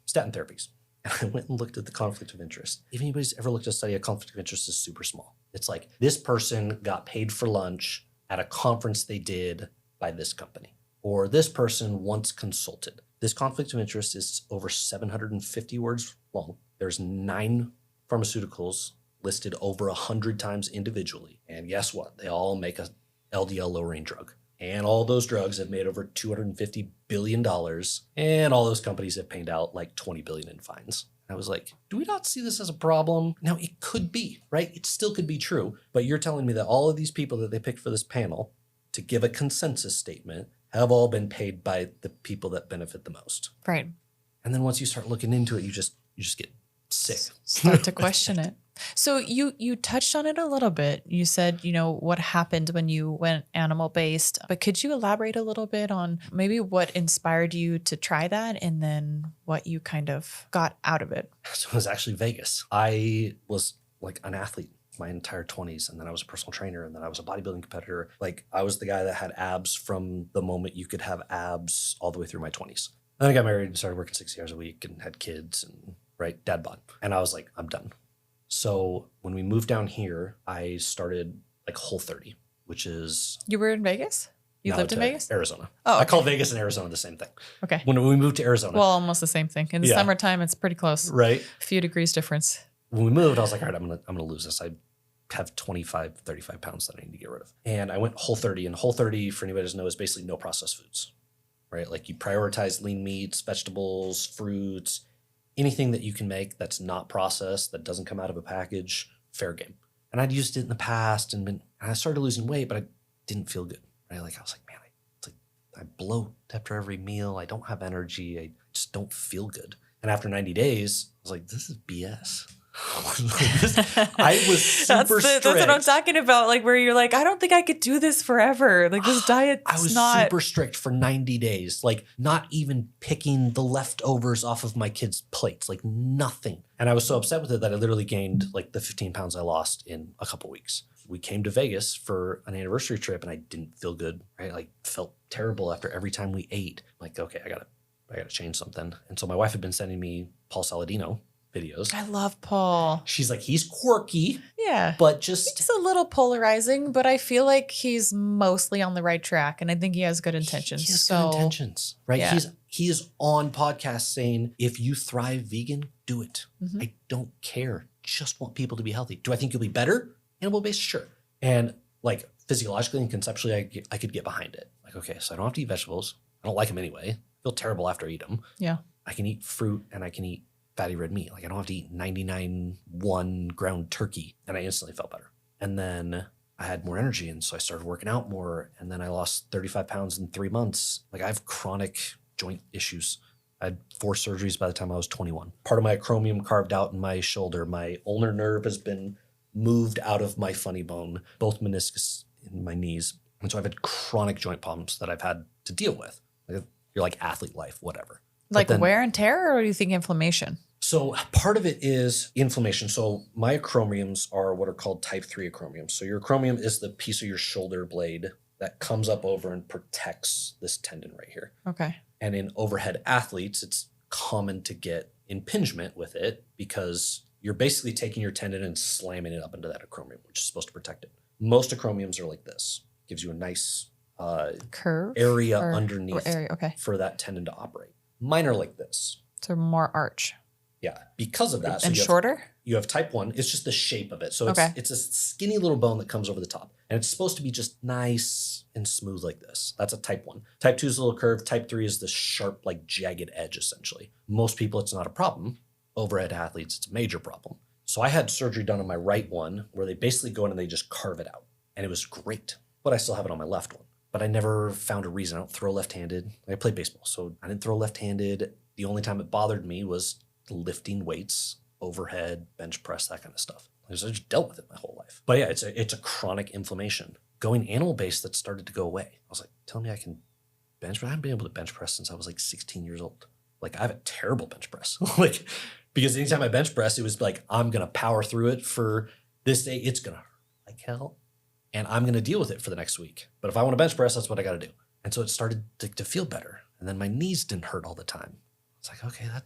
statin therapies. And I went and looked at the conflict of interest. If anybody's ever looked at a study, a conflict of interest is super small. It's like this person got paid for lunch at a conference they did by this company, or this person once consulted. This conflict of interest is over 750 words long. There's 9 pharmaceuticals listed over 100 times individually. And guess what? They all make a LDL lowering drug. And all those drugs have made over $250 billion. And all those companies have paid out like $20 billion in fines. I was like, do we not see this as a problem? Now, it could be, right? It still could be true. But you're telling me that all of these people that they picked for this panel to give a consensus statement have all been paid by the people that benefit the most. Right. And then once you start looking into it, you just get sick. Start to question it. So you touched on it a little bit. You said, what happened when you went animal-based, but could you elaborate a little bit on maybe what inspired you to try that and then what you kind of got out of it? So it was actually Vegas. I was like an athlete my entire 20s, and then I was a personal trainer, and then I was a bodybuilding competitor. Like I was the guy that had abs from the moment you could have abs all the way through my 20s. Then I got married and started working 60 hours a week and had kids and dad bod. And I was like, I'm done. So when we moved down here, I started like Whole30, which is... You were in Vegas? You lived in Vegas? Arizona. Oh, okay. I call Vegas and Arizona the same thing. Okay. When we moved to Arizona. Well, almost the same thing. In the summertime, it's pretty close. Right. A few degrees difference. When we moved, I was like, all right, I'm gonna lose this. I have 35 pounds that I need to get rid of. And I went Whole30. And Whole30, for anybody who doesn't know, is basically no processed foods, right? Like you prioritize lean meats, vegetables, fruits, anything that you can make that's not processed, that doesn't come out of a package, fair game. And I'd used it in the past and I started losing weight, but I didn't feel good, right? Like I was like, man, I bloat after every meal. I don't have energy. I just don't feel good. And after 90 days, I was like, this is BS. I was super strict. That's what I'm talking about. Like where you're like, I don't think I could do this forever. Like this diet. I was super strict for 90 days, like not even picking the leftovers off of my kids' plates, like nothing. And I was so upset with it that I literally gained like the 15 pounds I lost in a couple weeks. We came to Vegas for an anniversary trip and I didn't feel good. I like felt terrible after every time we ate. Like, okay, I gotta change something. And so my wife had been sending me Paul Saladino videos. I love Paul. She's like, he's quirky. Yeah. But he's just a little polarizing, but I feel like he's mostly on the right track. And I think he has good intentions. He has good intentions, right? Yeah. He is on podcasts saying, if you thrive vegan, do it. Mm-hmm. I don't care. Just want people to be healthy. Do I think you'll be better? Animal-based? Sure. And like physiologically and conceptually, I could get behind it. Like, okay, so I don't have to eat vegetables. I don't like them anyway. I feel terrible after I eat them. Yeah. I can eat fruit and I can eat fatty red meat. Like I don't have to eat 99.1 ground turkey. And I instantly felt better. And then I had more energy. And so I started working out more. And then I lost 35 pounds in 3 months. Like I have chronic joint issues. I had 4 surgeries by the time I was 21. Part of my acromion carved out in my shoulder. My ulnar nerve has been moved out of my funny bone, both meniscus in my knees. And so I've had chronic joint problems that I've had to deal with. Like, you're like athlete life, whatever. Like wear and tear, or do you think inflammation? So part of it is inflammation. So my acromions are what are called type 3 acromions. So your acromion is the piece of your shoulder blade that comes up over and protects this tendon right here. Okay. And in overhead athletes, it's common to get impingement with it because you're basically taking your tendon and slamming it up into that acromion, which is supposed to protect it. Most acromions are like this. Gives you a nice curve area underneath okay. for that tendon to operate. Mine are like this. So more arch. Yeah, because of that. And shorter? You have type 1. It's just the shape of it. So it's a skinny little bone that comes over the top. And it's supposed to be just nice and smooth like this. That's a type 1. Type 2 is a little curved. Type 3 is the sharp, like jagged edge, essentially. Most people, it's not a problem. Overhead athletes, it's a major problem. So I had surgery done on my right one where they basically go in and they just carve it out. And it was great. But I still have it on my left one. But I never found a reason. I don't throw left-handed. I played baseball, so I didn't throw left-handed. The only time it bothered me was lifting weights, overhead, bench press, that kind of stuff. I just dealt with it my whole life. But yeah, it's a chronic inflammation. Going animal-based, that started to go away. I was like, tell me I can bench press. I haven't been able to bench press since I was like 16 years old. Like I have a terrible bench press. Like, because anytime I bench press, it was like, I'm going to power through it for this day. It's going to hurt like hell. And I'm going to deal with it for the next week. But if I want to bench press, that's what I got to do. And so it started to feel better. And then my knees didn't hurt all the time. It's like, okay, I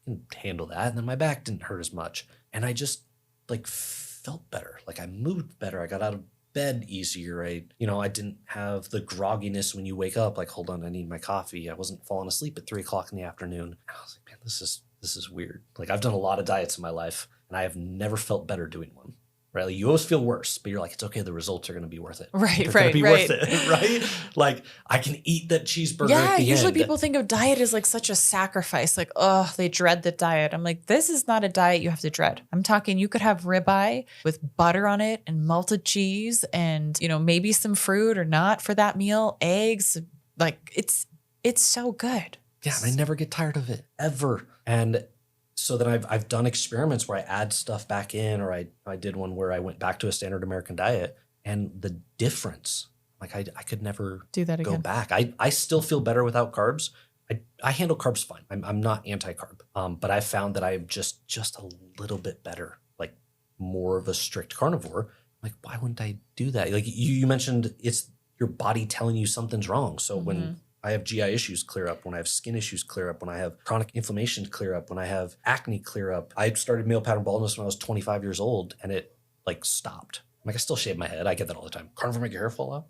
can handle that. And then my back didn't hurt as much. And I just like felt better. Like I moved better. I got out of bed easier. I didn't have the grogginess when you wake up, like, hold on, I need my coffee. I wasn't falling asleep at 3:00 in the afternoon. And I was like, man, this is weird. Like I've done a lot of diets in my life and I have never felt better doing one. Right? Like you always feel worse, but you're like, it's okay. The results are going to be worth it. Right, They're going to be worth it, right? Like I can eat that cheeseburger at the usually end. People think of diet as like such a sacrifice. Like, oh, they dread the diet. I'm like, this is not a diet you have to dread. I'm talking, you could have ribeye with butter on it and melted cheese and, maybe some fruit or not for that meal, eggs. Like it's so good. Yeah. And I never get tired of it ever. And so then I've done experiments where I add stuff back in, or I did one where I went back to a standard American diet, and the difference, like I could never do that again. Go back. I still feel better without carbs. I handle carbs fine. I'm not anti-carb, but I found that I'm just a little bit better, like more of a strict carnivore. Like why wouldn't I do that? Like you mentioned, it's your body telling you something's wrong. So when I have GI issues clear up, when I have skin issues clear up, when I have chronic inflammation clear up, when I have acne clear up. I started male pattern baldness when I was 25 years old and it like stopped. Like I still shave my head. I get that all the time. Carnivore make your hair fall out?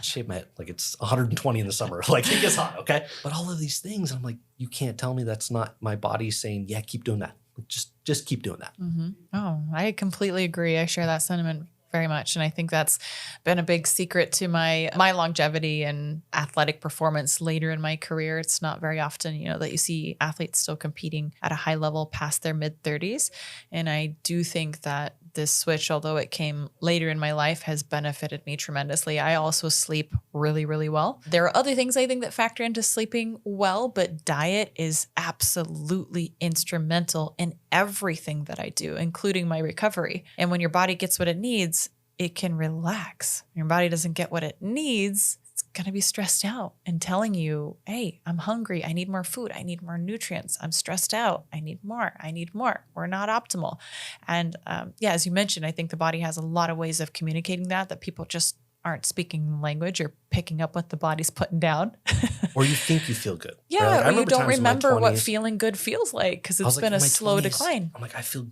Shave my head like it's 120 in the summer. Like it gets hot, okay? But all of these things, I'm like, you can't tell me that's not my body saying, yeah, keep doing that. Just keep doing that. Mm-hmm. Oh, I completely agree. I share that sentiment very much. And I think that's been a big secret to my longevity and athletic performance later in my career. It's not very often, that you see athletes still competing at a high level past their mid-30s. And I do think that this switch, although it came later in my life, has benefited me tremendously. I also sleep really, really well. There are other things I think that factor into sleeping well, but diet is absolutely instrumental in everything that I do, including my recovery. And when your body gets what it needs, it can relax. When your body doesn't get what it needs, it's going to be stressed out and telling you, hey, I'm hungry. I need more food. I need more nutrients. I'm stressed out. I need more. We're not optimal. And as you mentioned, I think the body has a lot of ways of communicating that people just aren't speaking the language or picking up what the body's putting down. Or you think you feel good. Yeah, right? Like, or you don't remember what 20s, feeling good feels like because it's been a slow decline. I'm like, I feel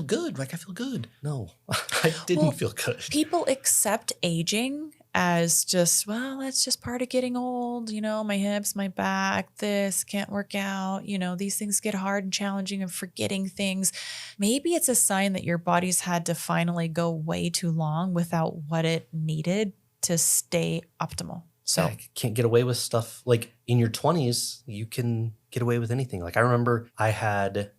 good. Like, I feel good. No, I didn't feel good. People accept aging as just, well, that's just part of getting old. You know, my hips, my back, this can't work out. You know, these things get hard and challenging and forgetting things. Maybe it's a sign that your body's had to finally go way too long without what it needed to stay optimal. So yeah, I can't get away with stuff. Like in your 20s, you can get away with anything. Like I remember I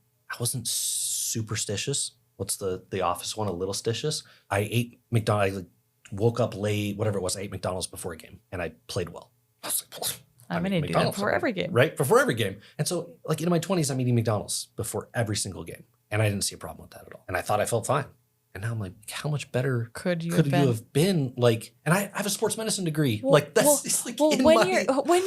wasn't superstitious. What's the office one? A little stitious. I ate McDonald's. I woke up late, whatever it was. I ate McDonald's before a game and I played well. I was like, I'm going to do that before every game. Right? Before every game. And so like in my 20s, I'm eating McDonald's before every single game. And I didn't see a problem with that at all. And I thought I felt fine. And now I'm like, how much better could you have been? Like, and I have a sports medicine degree. When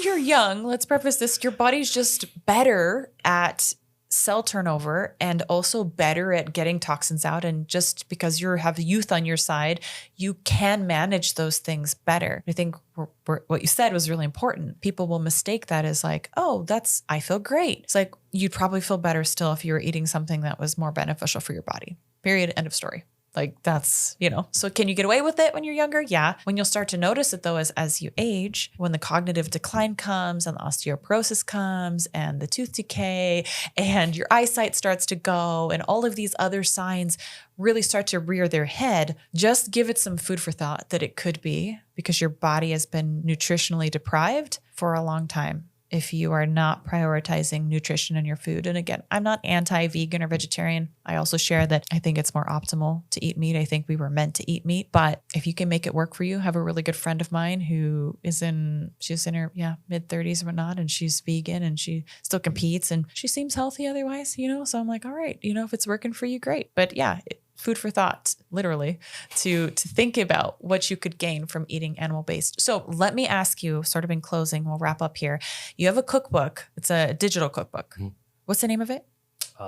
you're young, let's preface this, your body's just better at cell turnover and also better at getting toxins out. And just because you have youth on your side, you can manage those things better. I think what you said was really important. People will mistake that as like, oh, I feel great. It's like, you'd probably feel better still if you were eating something that was more beneficial for your body. Period. End of story. Like that's, so can you get away with it when you're younger? Yeah. When you'll start to notice it though, is as you age, when the cognitive decline comes and the osteoporosis comes and the tooth decay and your eyesight starts to go and all of these other signs really start to rear their head, just give it some food for thought that it could be because your body has been nutritionally deprived for a long time. If you are not prioritizing nutrition in your food. And again, I'm not anti-vegan or vegetarian. I also share that I think it's more optimal to eat meat. I think we were meant to eat meat, but if you can make it work for you, I have a really good friend of mine who she's in her mid-30s and whatnot, and she's vegan and she still competes and she seems healthy otherwise, so I'm like, all right, if it's working for you, great. But yeah, food for thought, literally, to think about what you could gain from eating animal-based. So let me ask you, sort of in closing, we'll wrap up here. You have a cookbook. It's a digital cookbook. Mm-hmm. What's the name of it?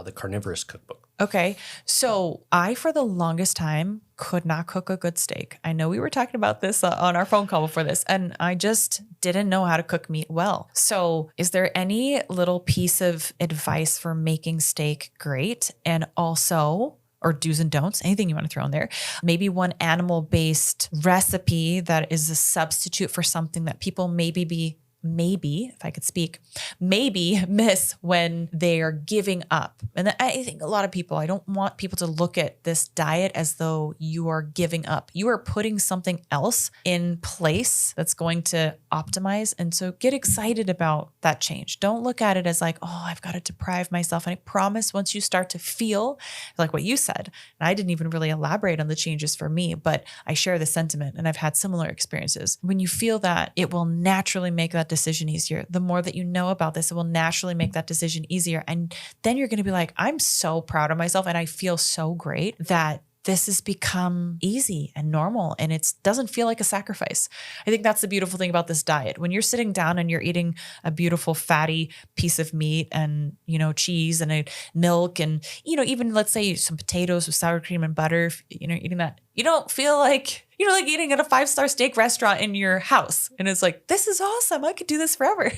The Carnivorous Cookbook. Okay. So I, for the longest time, could not cook a good steak. I know we were talking about this on our phone call before this, and I just didn't know how to cook meat well. So is there any little piece of advice for making steak great? And also, or do's and don'ts, anything you want to throw in there. Maybe one animal-based recipe that is a substitute for something that people maybe, if I could speak, maybe miss when they are giving up. And I think a lot of people, I don't want people to look at this diet as though you are giving up. You are putting something else in place that's going to optimize. And so get excited about that change. Don't look at it as like, oh, I've got to deprive myself. And I promise once you start to feel like what you said, and I didn't even really elaborate on the changes for me, but I share the sentiment and I've had similar experiences. When you feel that, it will naturally make that decision easier. The more that you know about this, it will naturally make that decision easier. And then you're going to be like, I'm so proud of myself and I feel so great that this has become easy and normal and it doesn't feel like a sacrifice. I think that's the beautiful thing about this diet. When you're sitting down and you're eating a beautiful fatty piece of meat and, cheese and milk and, even let's say some potatoes with sour cream and butter, eating that, you don't feel like, like eating at a 5-star steak restaurant in your house. And it's like, this is awesome. I could do this forever.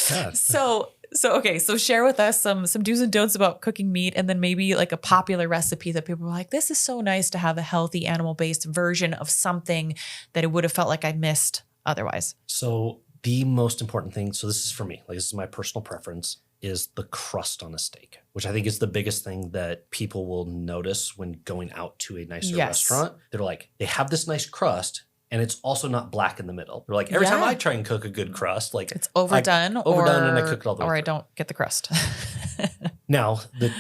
Yeah. So share with us some do's and don'ts about cooking meat, and then maybe like a popular recipe that people are like, this is so nice to have a healthy animal-based version of something that it would have felt like I missed otherwise. So the most important thing, so this is for me, like this is my personal preference, is the crust on a steak, which I think is the biggest thing that people will notice when going out to a nicer restaurant. They're like, they have this nice crust, and it's also not black in the middle. They're like, every time I try and cook a good crust, like it's overdone, and I cook it all the way or through. I don't get the crust. Now, the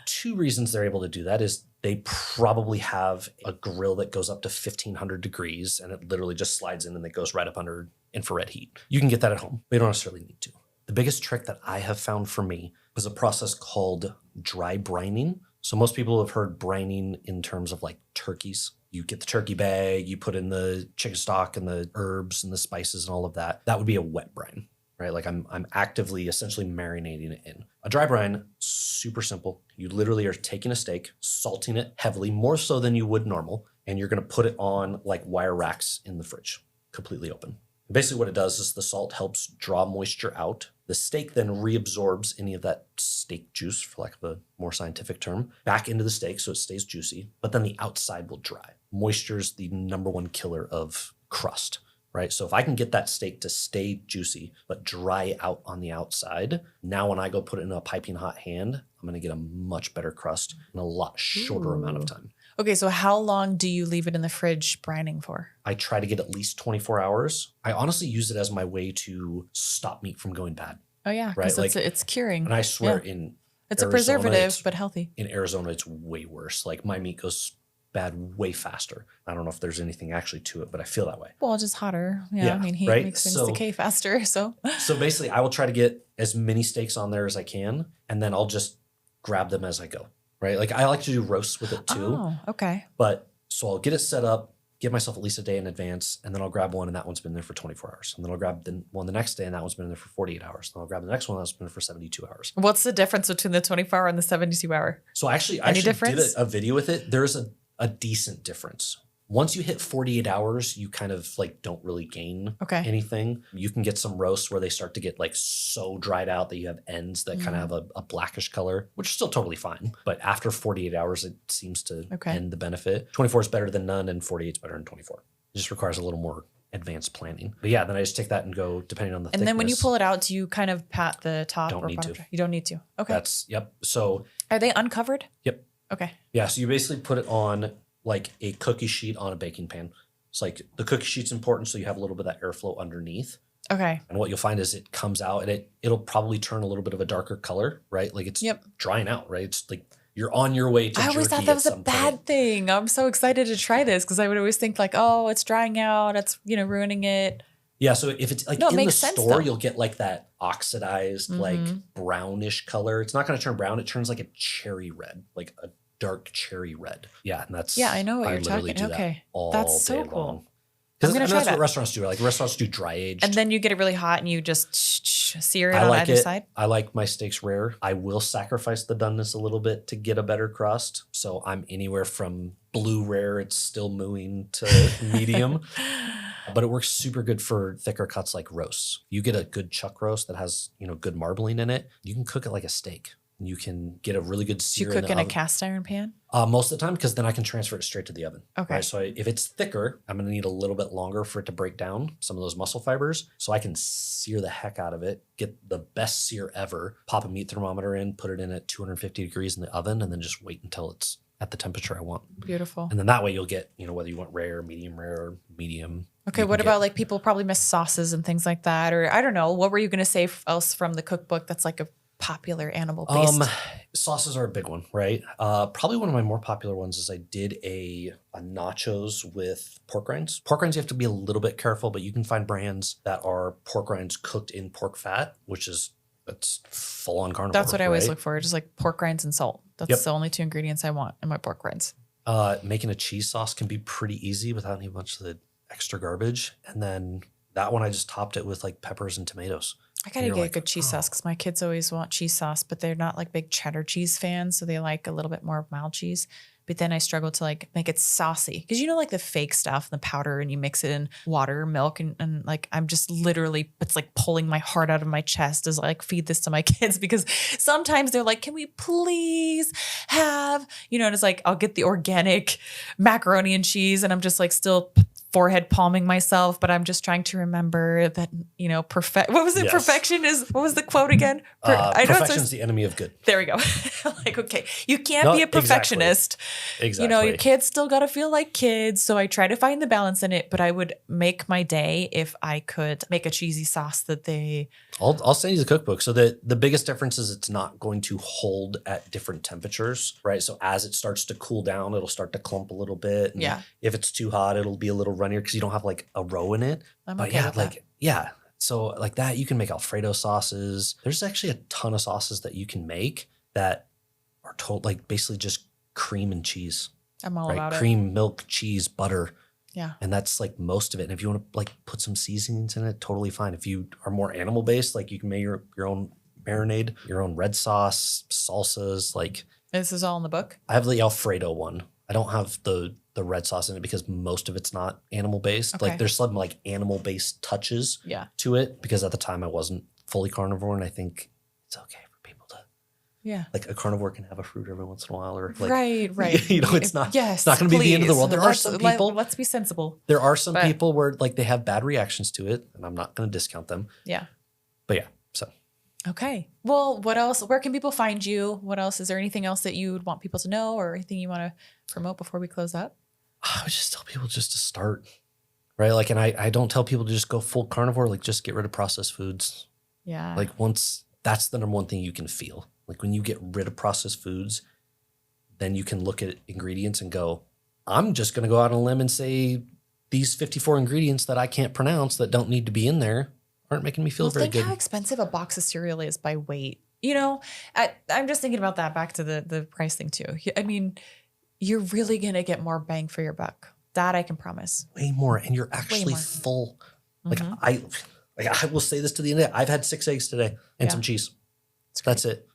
two reasons they're able to do that is they probably have a grill that goes up to 1,500 degrees, and it literally just slides in and it goes right up under infrared heat. You can get that at home, but you don't necessarily need to. The biggest trick that I have found for me was a process called dry brining. So most people have heard brining in terms of like turkeys. You get the turkey bag, you put in the chicken stock and the herbs and the spices and all of that. That would be a wet brine, right? Like I'm actively essentially marinating it in. A dry brine, super simple. You literally are taking a steak, salting it heavily, more so than you would normal, and you're going to put it on like wire racks in the fridge, completely open. Basically what it does is the salt helps draw moisture out. The steak then reabsorbs any of that steak juice, for lack of a more scientific term, back into the steak so it stays juicy, but then the outside will dry. Moisture is the number one killer of crust, right? So if I can get that steak to stay juicy, but dry out on the outside, now when I go put it in a piping hot hand, I'm going to get a much better crust in a lot shorter amount of time. Okay, so how long do you leave it in the fridge brining for? I try to get at least 24 hours. I honestly use it as my way to stop meat from going bad. Oh yeah, because right? it's curing. And I swear in it's Arizona, a preservative, but healthy. In Arizona, it's way worse. Like my meat goes bad way faster. I don't know if there's anything actually to it, but I feel that way. Well, just hotter. Yeah, I mean, heat makes things decay faster. So basically, I will try to get as many steaks on there as I can, and then I'll just grab them as I go. Right? Like I like to do roasts with it too. Oh, okay. But so I'll get it set up, give myself at least a day in advance, and then I'll grab one and that one's been there for 24 hours. And then I'll grab the one the next day and that one's been there for 48 hours. Then I'll grab the next one that's been there for 72 hours. What's the difference between the 24-hour and the 72-hour? So I actually did a video with it. There's a decent difference. Once you hit 48 hours, you kind of like don't really gain anything. You can get some roasts where they start to get like so dried out that you have ends that kind of have a blackish color, which is still totally fine. But after 48 hours, it seems to end the benefit. 24 is better than none and 48 is better than 24. It just requires a little more advanced planning. But yeah, then I just take that and go depending on the thickness. And then when you pull it out, do you kind of pat the top don't or need bottom? to. You don't need to. Okay. So are they uncovered? Yep. Okay. Yeah, so you basically put it on like a cookie sheet on a baking pan. It's like the cookie sheet's important so you have a little bit of that airflow underneath. Okay. And what you'll find is it comes out and it'll probably turn a little bit of a darker color, right? Like it's drying out, right? It's like you're on your way to jerky. I always thought that was a bad thing. I'm so excited to try this because I would always think like, oh, it's drying out. It's, ruining it. Yeah, so if it's like in the store, you'll get like that oxidized, like brownish color. It's not going to turn brown. It turns like a cherry red, like a dark cherry red. Yeah, and that's I know what you're talking. Okay, that's so cool. Because that's what restaurants do. Like restaurants do dry aged, and then you get it really hot and you just sear it on either side. I like my steaks rare. I will sacrifice the doneness a little bit to get a better crust. So I'm anywhere from blue rare, it's still mooing, to medium. But it works super good for thicker cuts like roasts. You get a good chuck roast that has good marbling in it. You can cook it like a steak. You can get a really good sear. Do you cook in a cast iron pan? Most of the time, because then I can transfer it straight to the oven. Okay. Right? So if it's thicker, I'm going to need a little bit longer for it to break down some of those muscle fibers. So I can sear the heck out of it, get the best sear ever, pop a meat thermometer in, put it in at 250 degrees in the oven, and then just wait until it's at the temperature I want. Beautiful. And then that way you'll get, whether you want rare, medium. Okay, what about like people probably miss sauces and things like that? Or I don't know, what were you going to say else from the cookbook that's like a popular animal based? Sauces are a big one, right? Probably one of my more popular ones is I did a nachos with pork rinds. Pork rinds, you have to be a little bit careful, but you can find brands that are pork rinds cooked in pork fat, that's full on carnivore. That's what I always look for, just like pork rinds and salt. That's the only two ingredients I want in my pork rinds. Making a cheese sauce can be pretty easy without any much of the extra garbage. And then that one I just topped it with like peppers and tomatoes. I gotta get a good cheese sauce because my kids always want cheese sauce, but they're not like big cheddar cheese fans, so they like a little bit more mild cheese. But then I struggle to like make it saucy because like the fake stuff, the powder, and you mix it in water, milk, and like I'm just literally, it's like pulling my heart out of my chest as I like feed this to my kids because sometimes they're like, can we please have, and it's like I'll get the organic macaroni and cheese, and I'm just like still forehead palming myself, but I'm just trying to remember that, what was it? Yes. Perfection is, what was the quote again? Perfection's the enemy of good. There we go. Like, okay, you can't be a perfectionist. Exactly. Your kids still got to feel like kids. So I try to find the balance in it, but I would make my day if I could make a cheesy sauce that I'll send you the cookbook. So the biggest difference is it's not going to hold at different temperatures, right? So as it starts to cool down, it'll start to clump a little bit. And if it's too hot, it'll be a little runnier because you don't have like a roe in it. So like that, you can make Alfredo sauces. There's actually a ton of sauces that you can make that are like basically just cream and cheese. I'm all about it. Cream, milk, cheese, butter. Yeah. And that's like most of it. And if you want to like put some seasonings in it, totally fine. If you are more animal based, like you can make your own marinade, your own red sauce, salsas. Like this is all in the book. I have the Alfredo one. I don't have the red sauce in it because most of it's not animal based. Okay. Like there's some like animal based touches to it because at the time I wasn't fully carnivore, and I think it's okay for people to like a carnivore can have a fruit every once in a while, or like right. you know, it's not going to be the end of the world. There are some people. Let's be sensible. There are some people where like they have bad reactions to it, and I'm not going to discount them. Yeah. But yeah, so. Okay. Well, what else? Where can people find you? What else? Is there anything else that you would want people to know, or anything you want to promote before we close up? I would just tell people just to start, right? Like, and I don't tell people to just go full carnivore, like just get rid of processed foods. Yeah. Like that's the number one thing you can feel. Like when you get rid of processed foods, then you can look at ingredients and go, I'm just going to go out on a limb and say these 54 ingredients that I can't pronounce that don't need to be in there aren't making me feel very good. Think how expensive a box of cereal is by weight. You know, I'm just thinking about that back to the price thing too. I mean, you're really going to get more bang for your buck. That I can promise. Way more. And you're actually full. Like I will say this to the end of the day. I've had 6 eggs today and some cheese. That's it.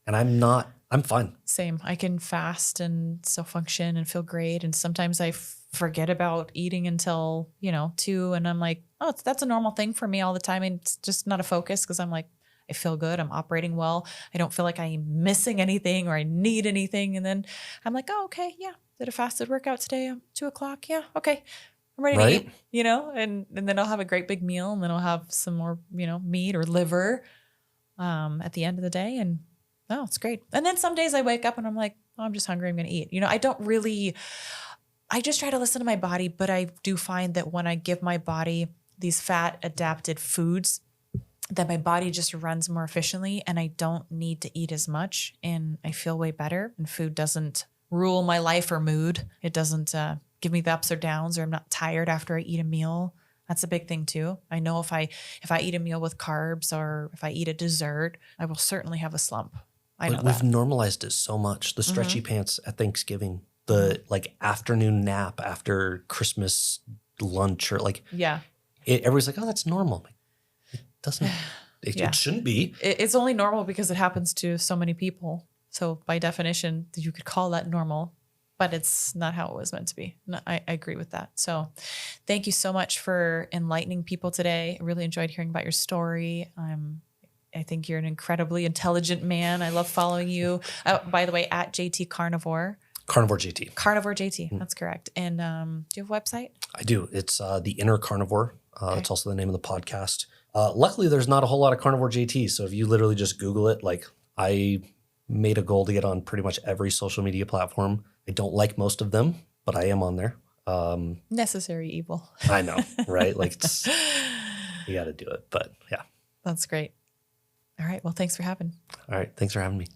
And I'm fine. Same. I can fast and still function and feel great. And sometimes I forget about eating until, 2. And I'm like, oh, that's a normal thing for me all the time. And it's just not a focus because I'm like, I feel good. I'm operating well. I don't feel like I'm missing anything or I need anything. And then I'm like, oh, okay. Yeah. Did a fasted workout today. 2:00. Yeah. Okay. I'm ready to eat, and then I'll have a great big meal and then I'll have some more, meat or liver at the end of the day. And oh, it's great. And then some days I wake up and I'm like, oh, I'm just hungry. I'm going to eat. I just try to listen to my body, but I do find that when I give my body these fat adapted foods, that my body just runs more efficiently and I don't need to eat as much and I feel way better and food doesn't rule my life or mood. It doesn't give me the ups or downs, or I'm not tired after I eat a meal. That's a big thing too. I know if I eat a meal with carbs or if I eat a dessert, I will certainly have a slump. I know we've normalized it so much. The stretchy pants at Thanksgiving, the like afternoon nap after Christmas lunch, or like, everybody's like, oh, that's normal. It doesn't, it shouldn't be. It's only normal because it happens to so many people. So by definition, you could call that normal, but it's not how it was meant to be. No, I agree with that. So thank you so much for enlightening people today. I really enjoyed hearing about your story. I think you're an incredibly intelligent man. I love following you. By the way, at JT Carnivore. Carnivore JT. Carnivore JT. That's correct. And do you have a website? I do. It's The Inner Carnivore. It's also the name of the podcast. Luckily, there's not a whole lot of Carnivore JT. So if you literally just Google it, like I made a goal to get on pretty much every social media platform. I don't like most of them, but I am on there. Necessary evil. I know, right? Like you got to do it. But yeah. That's great. All right. Well, thanks for having. All right. Thanks for having me.